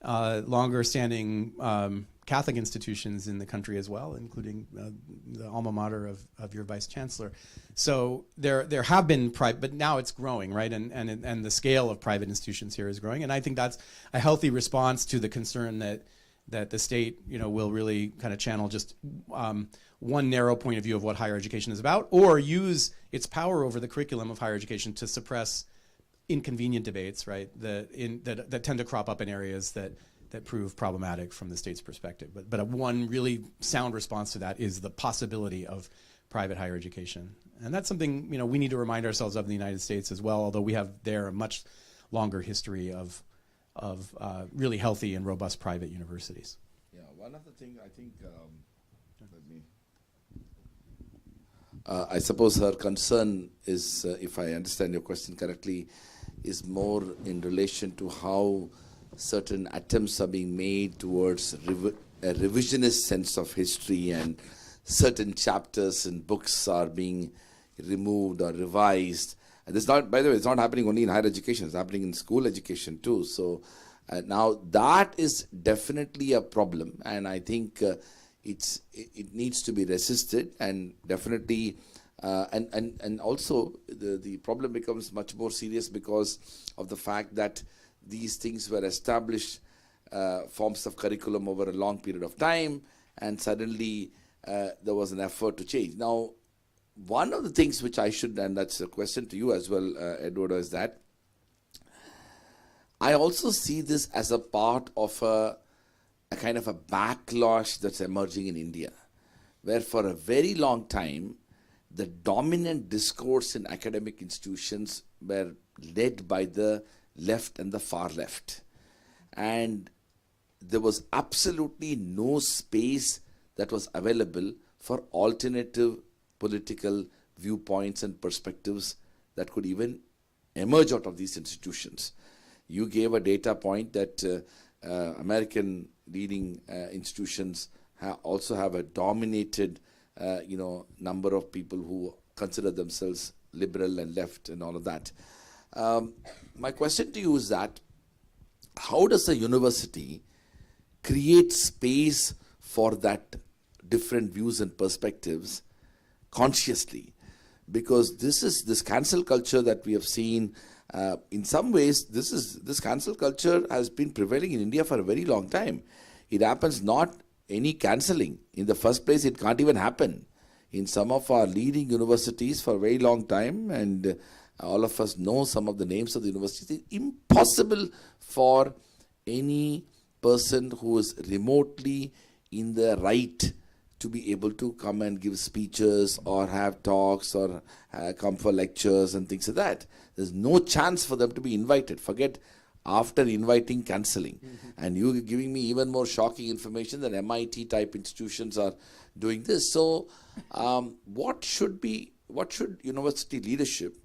longer-standing Catholic institutions in the country as well, including the alma mater of your vice chancellor. So there have been but now it's growing, right? And the scale of private institutions here is growing, and I think that's a healthy response to the concern that the state, will really kind of channel just one narrow point of view of what higher education is about, or use its power over the curriculum of higher education to suppress inconvenient debates, right? That tend to crop up in areas that prove problematic from the state's perspective. But one really sound response to that is the possibility of private higher education. And that's something, we need to remind ourselves of in the United States as well, although we have there a much longer history of really healthy and robust private universities. Yeah, one of the things I think, I suppose her concern is, if I understand your question correctly, is more in relation to how certain attempts are being made towards a revisionist sense of history, and certain chapters and books are being removed or revised. And this not, by the way, it's not happening only in higher education, it's happening in school education too. So now that is definitely a problem, and I think it needs to be resisted, and definitely and also the problem becomes much more serious because of the fact that these things were established forms of curriculum over a long period of time, and suddenly there was an effort to change. Now, one of the things which I should, and that's a question to you as well, Eduardo, is that I also see this as a part of a kind of a backlash that's emerging in India, where for a very long time, the dominant discourse in academic institutions were led by the left and the far left. And there was absolutely no space that was available for alternative political viewpoints and perspectives that could even emerge out of these institutions. You gave a data point that American leading institutions also have a dominated number of people who consider themselves liberal and left and all of that. My question to you is that how does a university create space for that different views and perspectives consciously? Because this cancel culture that we have seen, in some ways, this cancel culture has been prevailing in India for a very long time. It happens not any cancelling. In the first place, it can't even happen in some of our leading universities for a very long time, and all of us know some of the names of the universities. It's impossible for any person who is remotely in the right to be able to come and give speeches or have talks or come for lectures and things like that. There's no chance for them to be invited. Forget after inviting, cancelling. And you giving me even more shocking information that MIT type institutions are doing this. So what should university leadership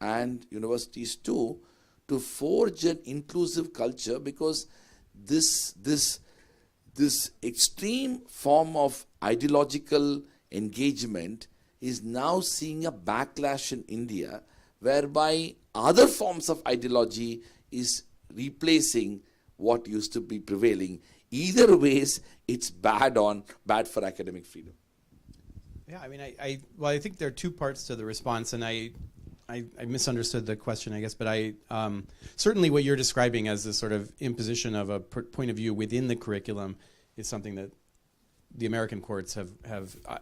and universities do to forge an inclusive culture? Because this extreme form of ideological engagement is now seeing a backlash in India, whereby other forms of ideology is replacing what used to be prevailing. Either ways, it's bad for academic freedom. Yeah, I mean, I think there are two parts to the response, and I misunderstood the question, I guess, but certainly what you're describing as this sort of imposition of a point of view within the curriculum is something that the American courts have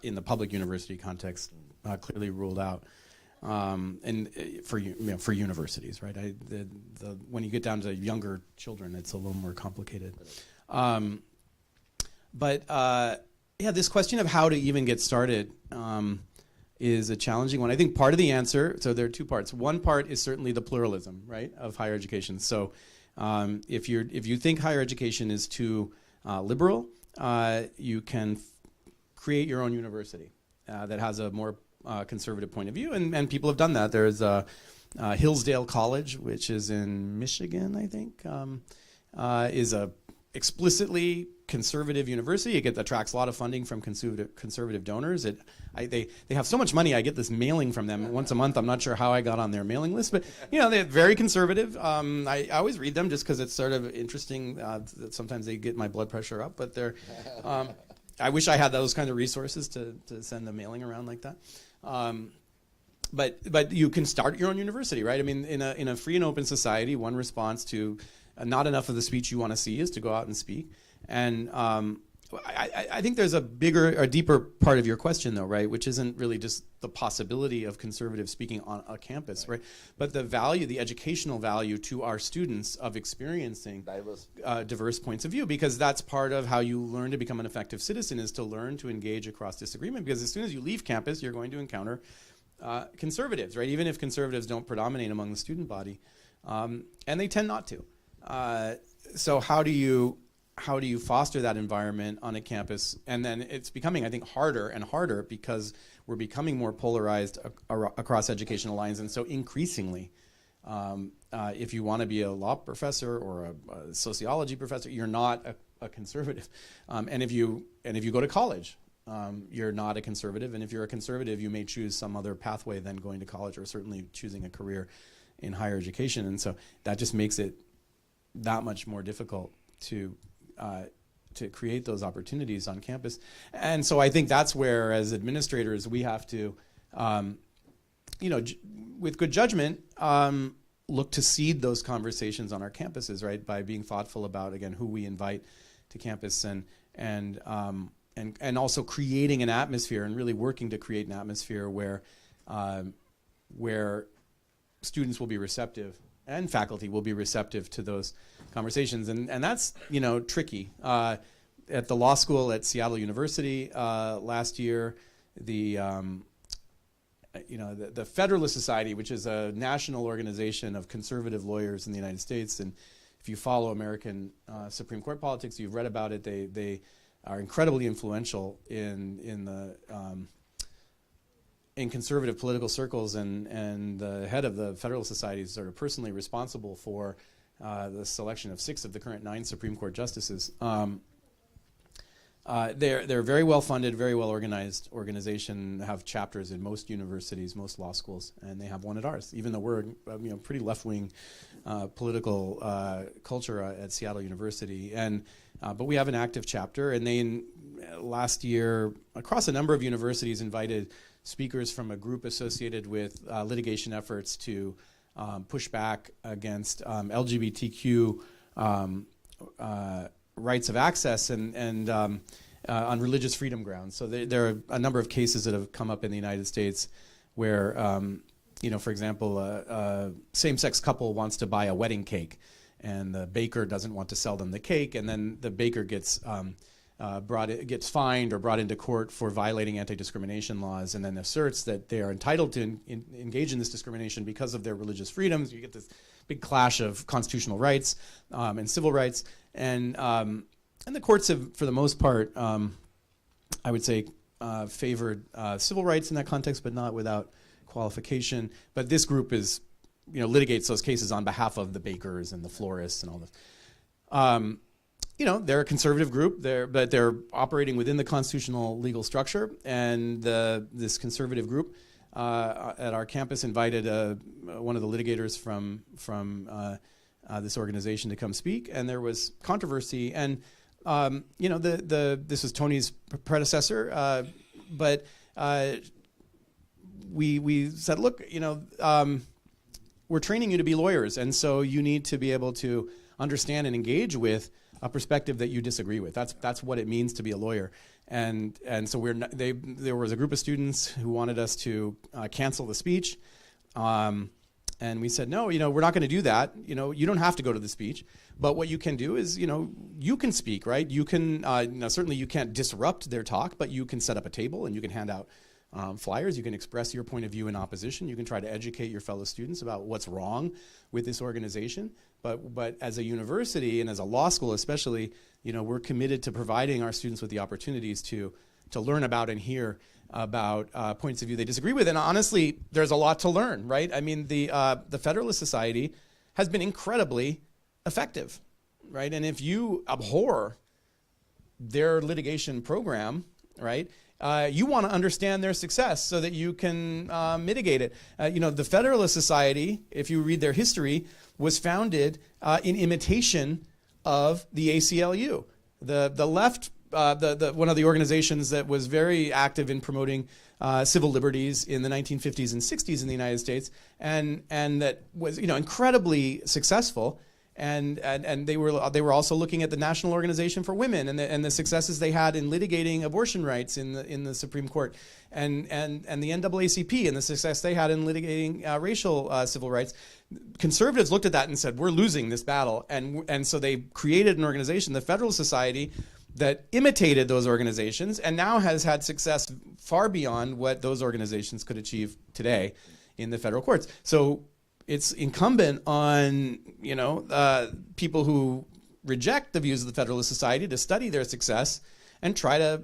in the public university context clearly ruled out, and for universities, right? When you get down to younger children, it's a little more complicated. But this question of how to even get started is a challenging one. I think part of the answer, so there are two parts. One part is certainly the pluralism, right, of higher education. So if you think higher education is too liberal, you can create your own university that has a more conservative point of view, and people have done that. There's Hillsdale College, which is in Michigan, I think, is a explicitly conservative university. It attracts a lot of funding from conservative donors. They have so much money. I get this mailing from them once a month. I'm not sure how I got on their mailing list, but they're very conservative. I always read them just because it's sort of interesting. That sometimes they get my blood pressure up, but they're. I wish I had those kind of resources to send a mailing around like that. But you can start your own university, right? I mean, in a free and open society, one response to not enough of the speech you want to see is to go out and speak. And I think there's a deeper part of your question, though, right? Which isn't really just the possibility of conservative speaking on a campus, right? But the educational value to our students of experiencing diverse points of view, because that's part of how you learn to become an effective citizen, is to learn to engage across disagreement. Because as soon as you leave campus, you're going to encounter conservatives, right? Even if conservatives don't predominate among the student body, and they tend not to. So how do you foster that environment on a campus? And then it's becoming, I think, harder and harder because we're becoming more polarized across educational lines. And so increasingly, if you want to be a law professor or a sociology professor, you're not a conservative. And if you go to college, you're not a conservative. And if you're a conservative, you may choose some other pathway than going to college, or certainly choosing a career in higher education. And so that just makes it that much more difficult to create those opportunities on campus. And so I think that's where, as administrators, we have to, with good judgment, look to seed those conversations on our campuses, right? By being thoughtful about, again, who we invite to campus, and also creating an atmosphere, and really working to create an atmosphere where students will be receptive and faculty will be receptive to those conversations, and that's tricky. At the law school at Seattle University last year, the Federalist Society, which is a national organization of conservative lawyers in the United States, and if you follow American Supreme Court politics, you've read about it. They are incredibly influential in conservative political circles, and the head of the Federalist Society is sort of personally responsible for the selection of 6 of the current 9 Supreme Court justices. they're a very well funded, very well organized organization. Have chapters in most universities, most law schools, and they have one at ours. Even though we're pretty left wing political culture at Seattle University, and but we have an active chapter. And they last year across a number of universities invited speakers from a group associated with litigation efforts to push back against LGBTQ rights of access and on religious freedom grounds. So there are a number of cases that have come up in the United States where, for example, a same-sex couple wants to buy a wedding cake, and the baker doesn't want to sell them the cake, and then the baker gets fined or brought into court for violating anti-discrimination laws, and then asserts that they are entitled to engage in this discrimination because of their religious freedoms. You get this big clash of constitutional rights and civil rights, and the courts have, for the most part, I would say, favored civil rights in that context, but not without qualification. But this group is, litigates those cases on behalf of the bakers and the florists and all this. They're a conservative group, but they're operating within the constitutional legal structure. And this conservative group at our campus invited one of the litigators from this organization to come speak, and there was controversy. And this was Tony's predecessor, but we said, look, we're training you to be lawyers, and so you need to be able to understand and engage with a perspective that you disagree with. That's what it means to be a lawyer. And so there was a group of students who wanted us to cancel the speech. And we said, no, we're not going to do that. You don't have to go to the speech. But what you can do is, you can speak, right? You can, certainly you can't disrupt their talk, but you can set up a table and you can hand out flyers. You can express your point of view in opposition. You can try to educate your fellow students about what's wrong with this organization. But as a university and as a law school especially, we're committed to providing our students with the opportunities to learn about and hear about points of view they disagree with. And honestly, there's a lot to learn, right? I mean, the Federalist Society has been incredibly effective, right? And if you abhor their litigation program, right, you want to understand their success so that you can mitigate it. The Federalist Society, if you read their history, was founded in imitation of the ACLU. The left, one of the organizations that was very active in promoting civil liberties in the 1950s and 60s in the United States, and that was incredibly successful. And they were also looking at the National Organization for Women and the successes they had in litigating abortion rights in the Supreme Court, and the NAACP and the success they had in litigating racial civil rights. Conservatives looked at that and said, we're losing this battle, and so they created an organization, the Federalist Society, that imitated those organizations and now has had success far beyond what those organizations could achieve today in the federal courts. So it's incumbent on people who reject the views of the Federalist Society to study their success and try to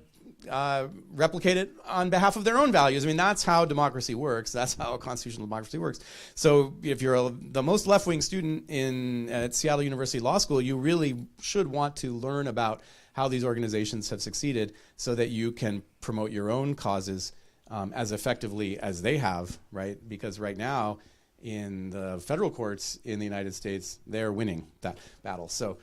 replicate it on behalf of their own values. I mean, that's how democracy works. That's how constitutional democracy works. So if you're the most left-wing student at Seattle University Law School, you really should want to learn about how these organizations have succeeded so that you can promote your own causes as effectively as they have, right? Because right now, in the federal courts in the United States, they're winning that battle. So,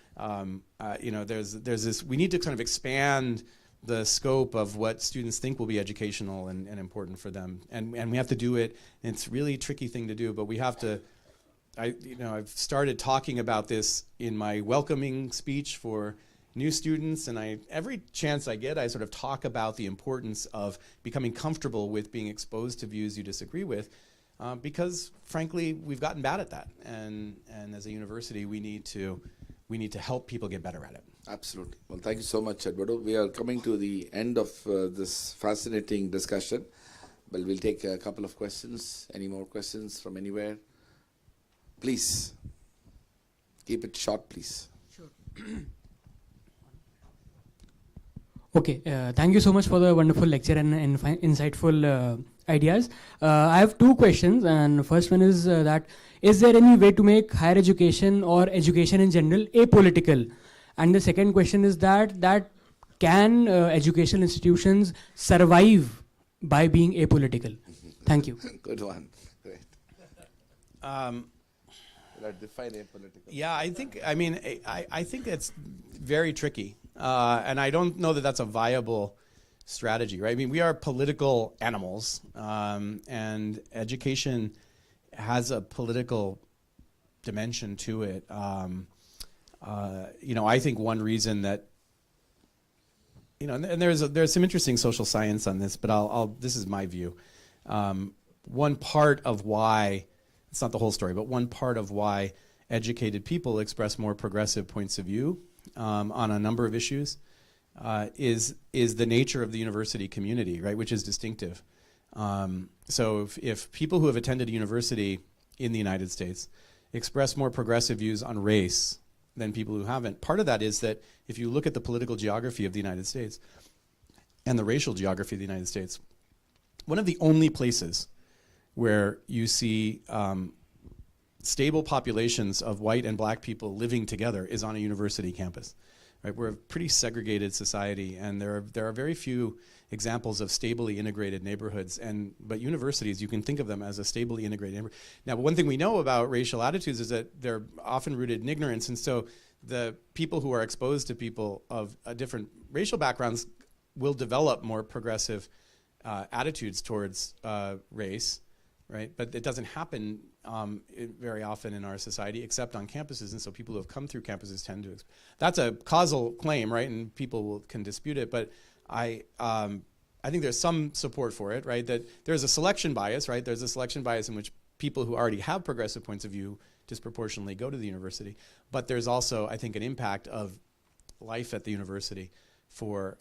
there's this, we need to kind of expand the scope of what students think will be educational and important for them. And we have to do it. And it's a really tricky thing to do, but we have to, I've started talking about this in my welcoming speech for new students, and every chance I get, I sort of talk about the importance of becoming comfortable with being exposed to views you disagree with. Because frankly, we've gotten bad at that, and as a university, we need to help people get better at it. Absolutely. Well, thank you so much, Eduardo. We are coming to the end of this fascinating discussion. Well, we'll take a couple of questions. Any more questions from anywhere? Please. Keep it short, please. Sure. Okay, thank you so much for the wonderful lecture and insightful ideas. I have two questions, and first one is that is there any way to make higher education or education in general apolitical? And the second question is that can educational institutions survive by being apolitical? Thank you. Good one. Great. Define apolitical. Yeah, I think it's very tricky, and I don't know that that's a viable strategy, right? I mean, we are political animals, and education has a political dimension to it. I think one reason that, and there's some interesting social science on this, but this is my view. One part of why, it's not the whole story, but one part of why educated people express more progressive points of view on a number of issues is the nature of the university community, right, which is distinctive. So if people who have attended a university in the United States express more progressive views on race than people who haven't, part of that is that if you look at the political geography of the United States and the racial geography of the United States, one of the only places where you see stable populations of white and black people living together is on a university campus. Right? We're a pretty segregated society, and there are very few examples of stably integrated neighborhoods. But universities, you can think of them as a stably integrated neighborhood. Now, one thing we know about racial attitudes is that they're often rooted in ignorance, and so the people who are exposed to people of different racial backgrounds will develop more progressive attitudes towards race. Right, but it doesn't happen very often in our society, except on campuses, and so people who have come through campuses tend to. That's a causal claim, right, and people can dispute it. But I think there's some support for it, right? That there's a selection bias, right? There's a selection bias in which people who already have progressive points of view disproportionately go to the university. But there's also, I think, an impact of life at the university for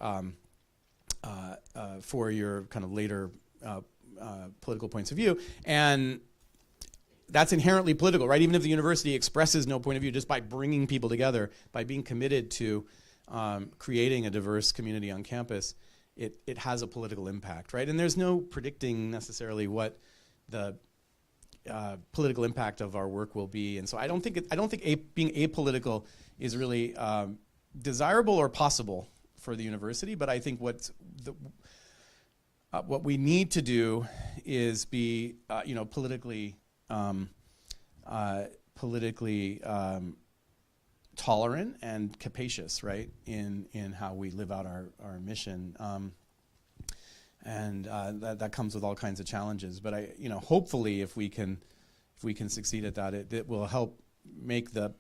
your kind of later. Political points of view, and that's inherently political, right? Even if the university expresses no point of view, just by bringing people together, by being committed to creating a diverse community on campus, it has a political impact, right? And there's no predicting necessarily what the political impact of our work will be, and so I don't think being apolitical is really desirable or possible for the university. But I think what we need to do is be, politically tolerant and capacious, right, in how we live out our mission, and that comes with all kinds of challenges. But hopefully, if we can succeed at that, it will help make the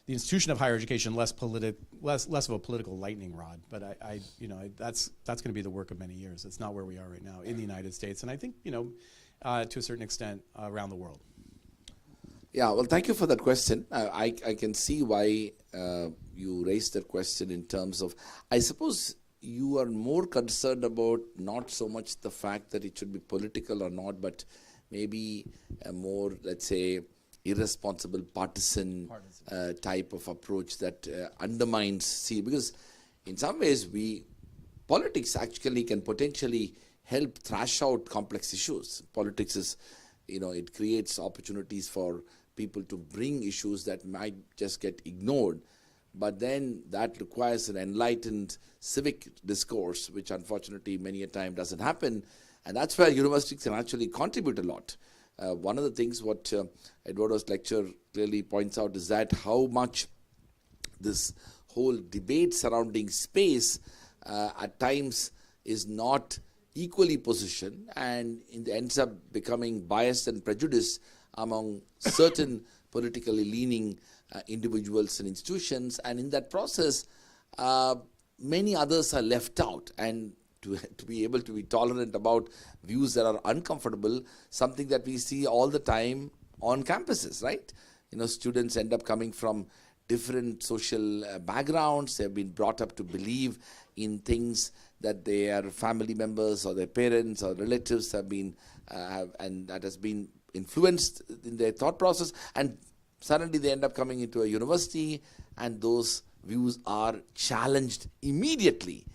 institution of higher education less of a political lightning rod. But that's going to be the work of many years. It's not where we are right now in the United States, and I think to a certain extent around the world. Yeah, well, thank you for that question. I can see why you raised that question in terms of, I suppose you are more concerned about not so much the fact that it should be political or not, but maybe a more, let's say, irresponsible partisan type of approach that undermines, because in some ways politics actually can potentially help thrash out complex issues. Politics is, it creates opportunities for people to bring issues that might just get ignored, but then that requires an enlightened civic discourse, which unfortunately many a time doesn't happen, and that's where universities can actually contribute a lot. One of the things what Eduardo's lecture clearly points out is that how much this whole debate surrounding space at times is not equally positioned, and it ends up becoming biased and prejudiced among certain politically leaning individuals and institutions, and in that process many others are left out. And to be able to be tolerant about views that are uncomfortable, something that we see all the time on campuses, right? Students end up coming from different social backgrounds. They've been brought up to believe in things that their family members or their parents or relatives have been, and that has been influenced in their thought process. And suddenly they end up coming into a university, and those views are challenged immediately.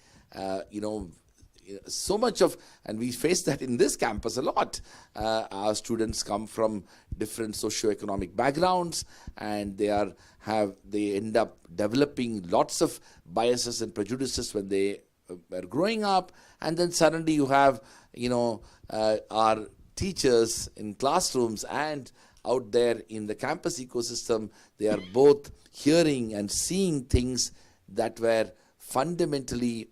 so much of, and we face that in this campus a lot. Our students come from different socioeconomic backgrounds, and they end up developing lots of biases and prejudices when they were growing up, and then suddenly you have, our teachers in classrooms and out there in the campus ecosystem, they are both hearing and seeing things that were fundamentally,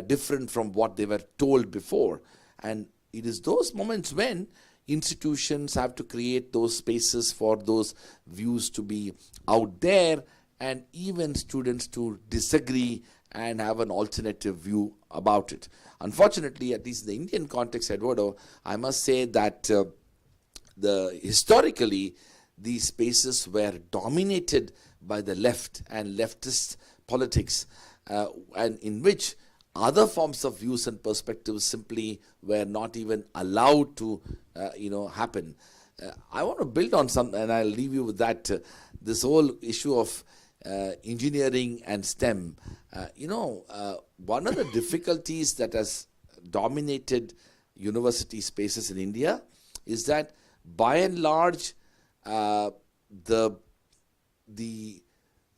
different from what they were told before. And it is those moments when institutions have to create those spaces for those views to be out there, and even students to disagree and have an alternative view about it. Unfortunately, at least in the Indian context, Eduardo, I must say that historically, these spaces were dominated by the left and leftist politics, and in which other forms of views and perspectives simply were not even allowed to, happen. I want to build on something, and I'll leave you with that. This whole issue of engineering and STEM. One of the difficulties that has dominated university spaces in India is that, by and large, there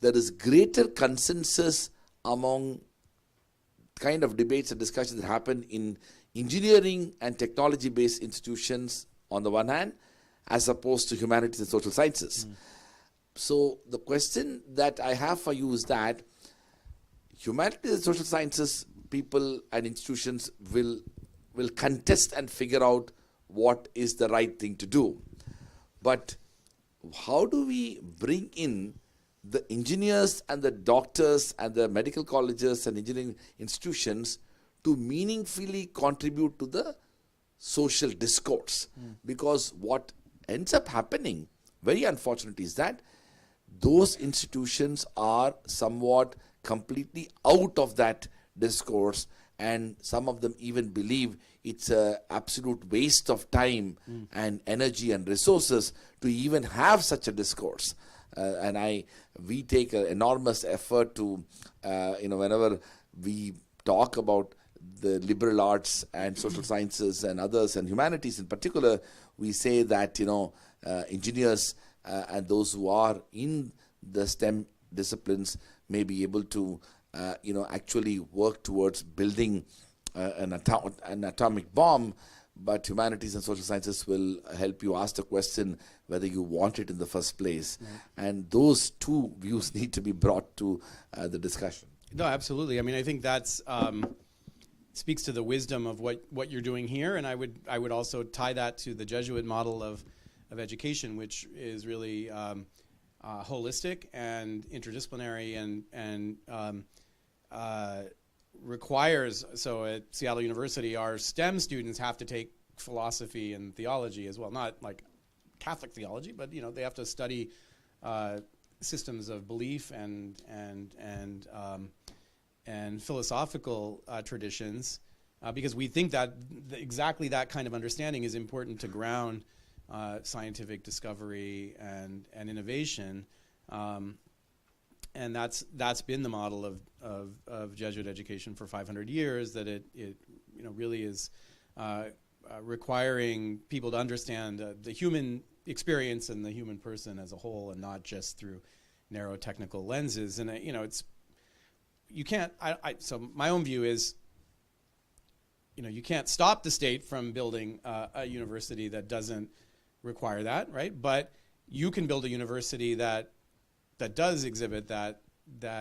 is greater consensus among kind of debates and discussions that happen in engineering and technology-based institutions on the one hand, as opposed to humanities and social sciences. So the question that I have for you is that humanities and social sciences people and institutions will contest and figure out what is the right thing to do. But how do we bring in the engineers and the doctors and the medical colleges and engineering institutions to meaningfully contribute to the social discourse? Because what ends up happening, very unfortunately, is that those institutions are somewhat completely out of that discourse, and some of them even believe it's an absolute waste of time and energy and resources to even have such a discourse. We take an enormous effort to, whenever we talk about the liberal arts and social sciences and others and humanities in particular, we say that, engineers and those who are in the STEM disciplines may be able to, actually work towards building an atomic bomb, but humanities and social sciences will help you ask the question whether you want it in the first place. And those two views need to be brought to the discussion. No, absolutely. I mean, I think that's speaks to the wisdom of what you're doing here, and I would also tie that to the Jesuit model of education, which is really holistic and interdisciplinary and requires, so at Seattle University, our STEM students have to take philosophy and theology as well, not like Catholic theology, but they have to study systems of belief and philosophical traditions, because we think that exactly that kind of understanding is important to ground scientific discovery and innovation. And that's been the model of Jesuit education for 500 years, that it really is requiring people to understand the human experience and the human person as a whole, and not just through narrow technical lenses. And it's, you can't, so my own view is, you can't stop the state from building a university that doesn't require that, right? But you can build a university that does exhibit that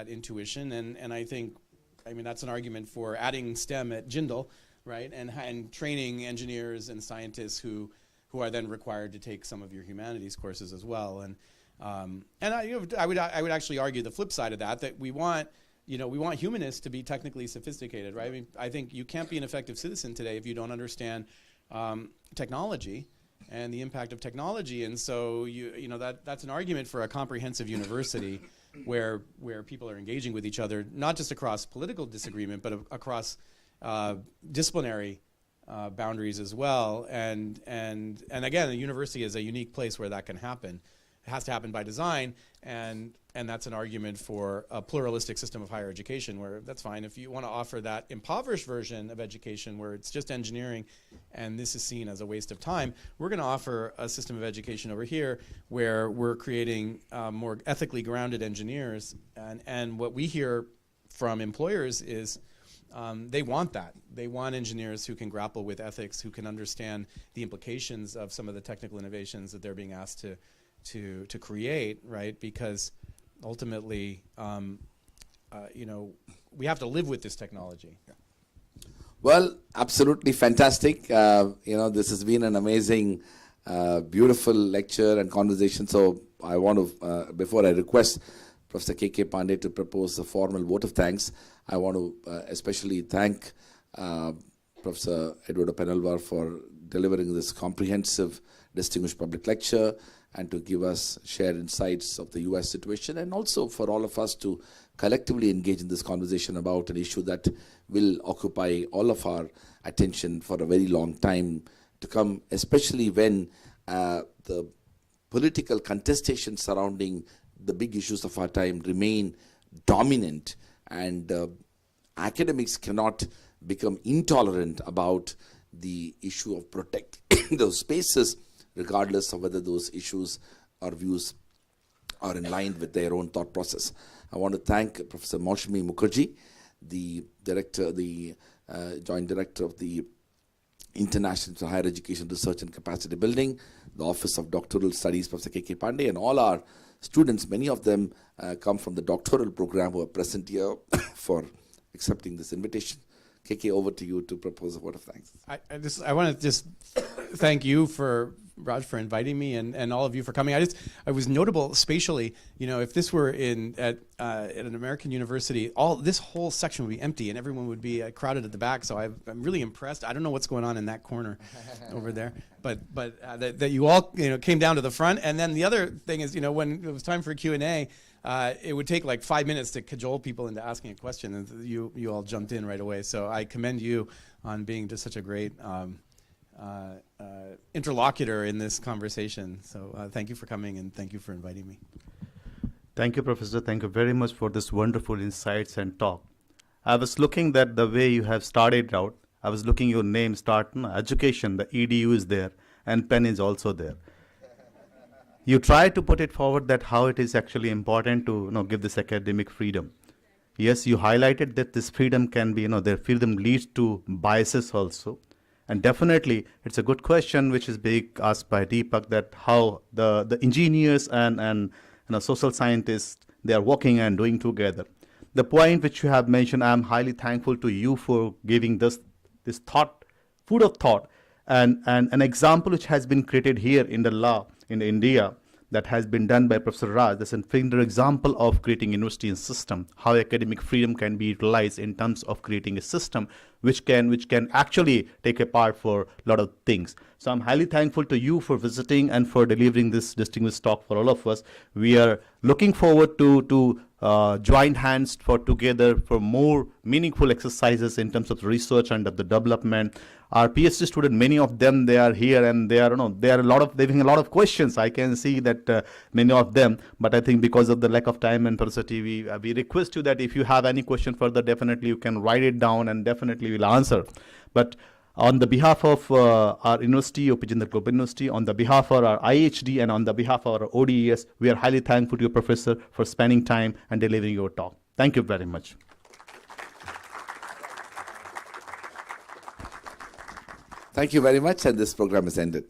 intuition, and I think, that's an argument for adding STEM at Jindal, right? And training engineers and scientists who are then required to take some of your humanities courses as well. And I would actually argue the flip side of that we want humanists to be technically sophisticated, right? I think you can't be an effective citizen today if you don't understand technology and the impact of technology. And so that's an argument for a comprehensive university where people are engaging with each other, not just across political disagreement, but across disciplinary boundaries as well. And again, a university is a unique place where that can happen. It has to happen by design, and and that's an argument for a pluralistic system of higher education, where that's fine. If you want to offer that impoverished version of education where it's just engineering and this is seen as a waste of time, we're going to offer a system of education over here where we're creating more ethically grounded engineers. And what we hear from employers is they want that. They want engineers who can grapple with ethics, who can understand the implications of some of the technical innovations that they're being asked to create, right? Because ultimately, we have to live with this technology. Well, absolutely fantastic. This has been an amazing, beautiful lecture and conversation. So I want to, before I request Professor K.K. Pandey to propose a formal vote of thanks, I want to especially thank Professor Eduardo Penalvar for delivering this comprehensive, distinguished public lecture and to give us shared insights of the US situation, and also for all of us to collectively engage in this conversation about an issue that will occupy all of our attention for a very long time to come, especially when the political contestation surrounding the big issues of our time remain dominant, and academics cannot become intolerant about the issue of protecting those spaces, regardless of whether those issues or views are in line with their own thought process. I want to thank Professor Maushmi Mukherjee, the Joint Director of the International Higher Education Research and Capacity Building, the Office of Doctoral Studies, Professor K.K. Pandey, and all our students. Many of them come from the doctoral program who are present here for accepting this invitation. KK, over to you to propose a vote of thanks. I want to just thank you, Raj, for inviting me, and all of you for coming. I was notable spatially. If this were at an American university, this whole section would be empty and everyone would be crowded at the back. So I'm really impressed. I don't know what's going on in that corner over there, but that you all came down to the front. And then the other thing is, when it was time for Q&A, it would take like 5 minutes to cajole people into asking a question, and you all jumped in right away. So I commend you on being just such a great interlocutor in this conversation. So thank you for coming, and thank you for inviting me. Thank you, Professor. Thank you very much for this wonderful insights and talk. I was looking at the way you have started out. I was looking your name start, education, the EDU is there, and pen is also there. You try to put it forward that how it is actually important to give this academic freedom. Yes, you highlighted that this freedom can be, their freedom leads to biases also. And definitely, it's a good question which is being asked by Deepak, that how the engineers and social scientists, they are working and doing together. The point which you have mentioned, I am highly thankful to you for giving this thought, food of thought, and an example which has been created here in the law in India that has been done by Professor Raj. That's an example of creating university and system, how academic freedom can be utilized in terms of creating a system which can actually take a part for a lot of things. So I'm highly thankful to you for visiting and for delivering this distinguished talk for all of us. We are looking forward to join hands together for more meaningful exercises in terms of research and of the development. Our PhD students, many of them, they are here and they are having a lot of questions. I can see that many of them, but I think because of the lack of time and paucity, we request you that if you have any question further, definitely you can write it down and definitely we'll answer. But on the behalf of our university, OP Jindal Global University, on the behalf of our IHD and on the behalf of our ODES, we are highly thankful to you, Professor, for spending time and delivering your talk. Thank you very much. Thank you very much, and this program is ended.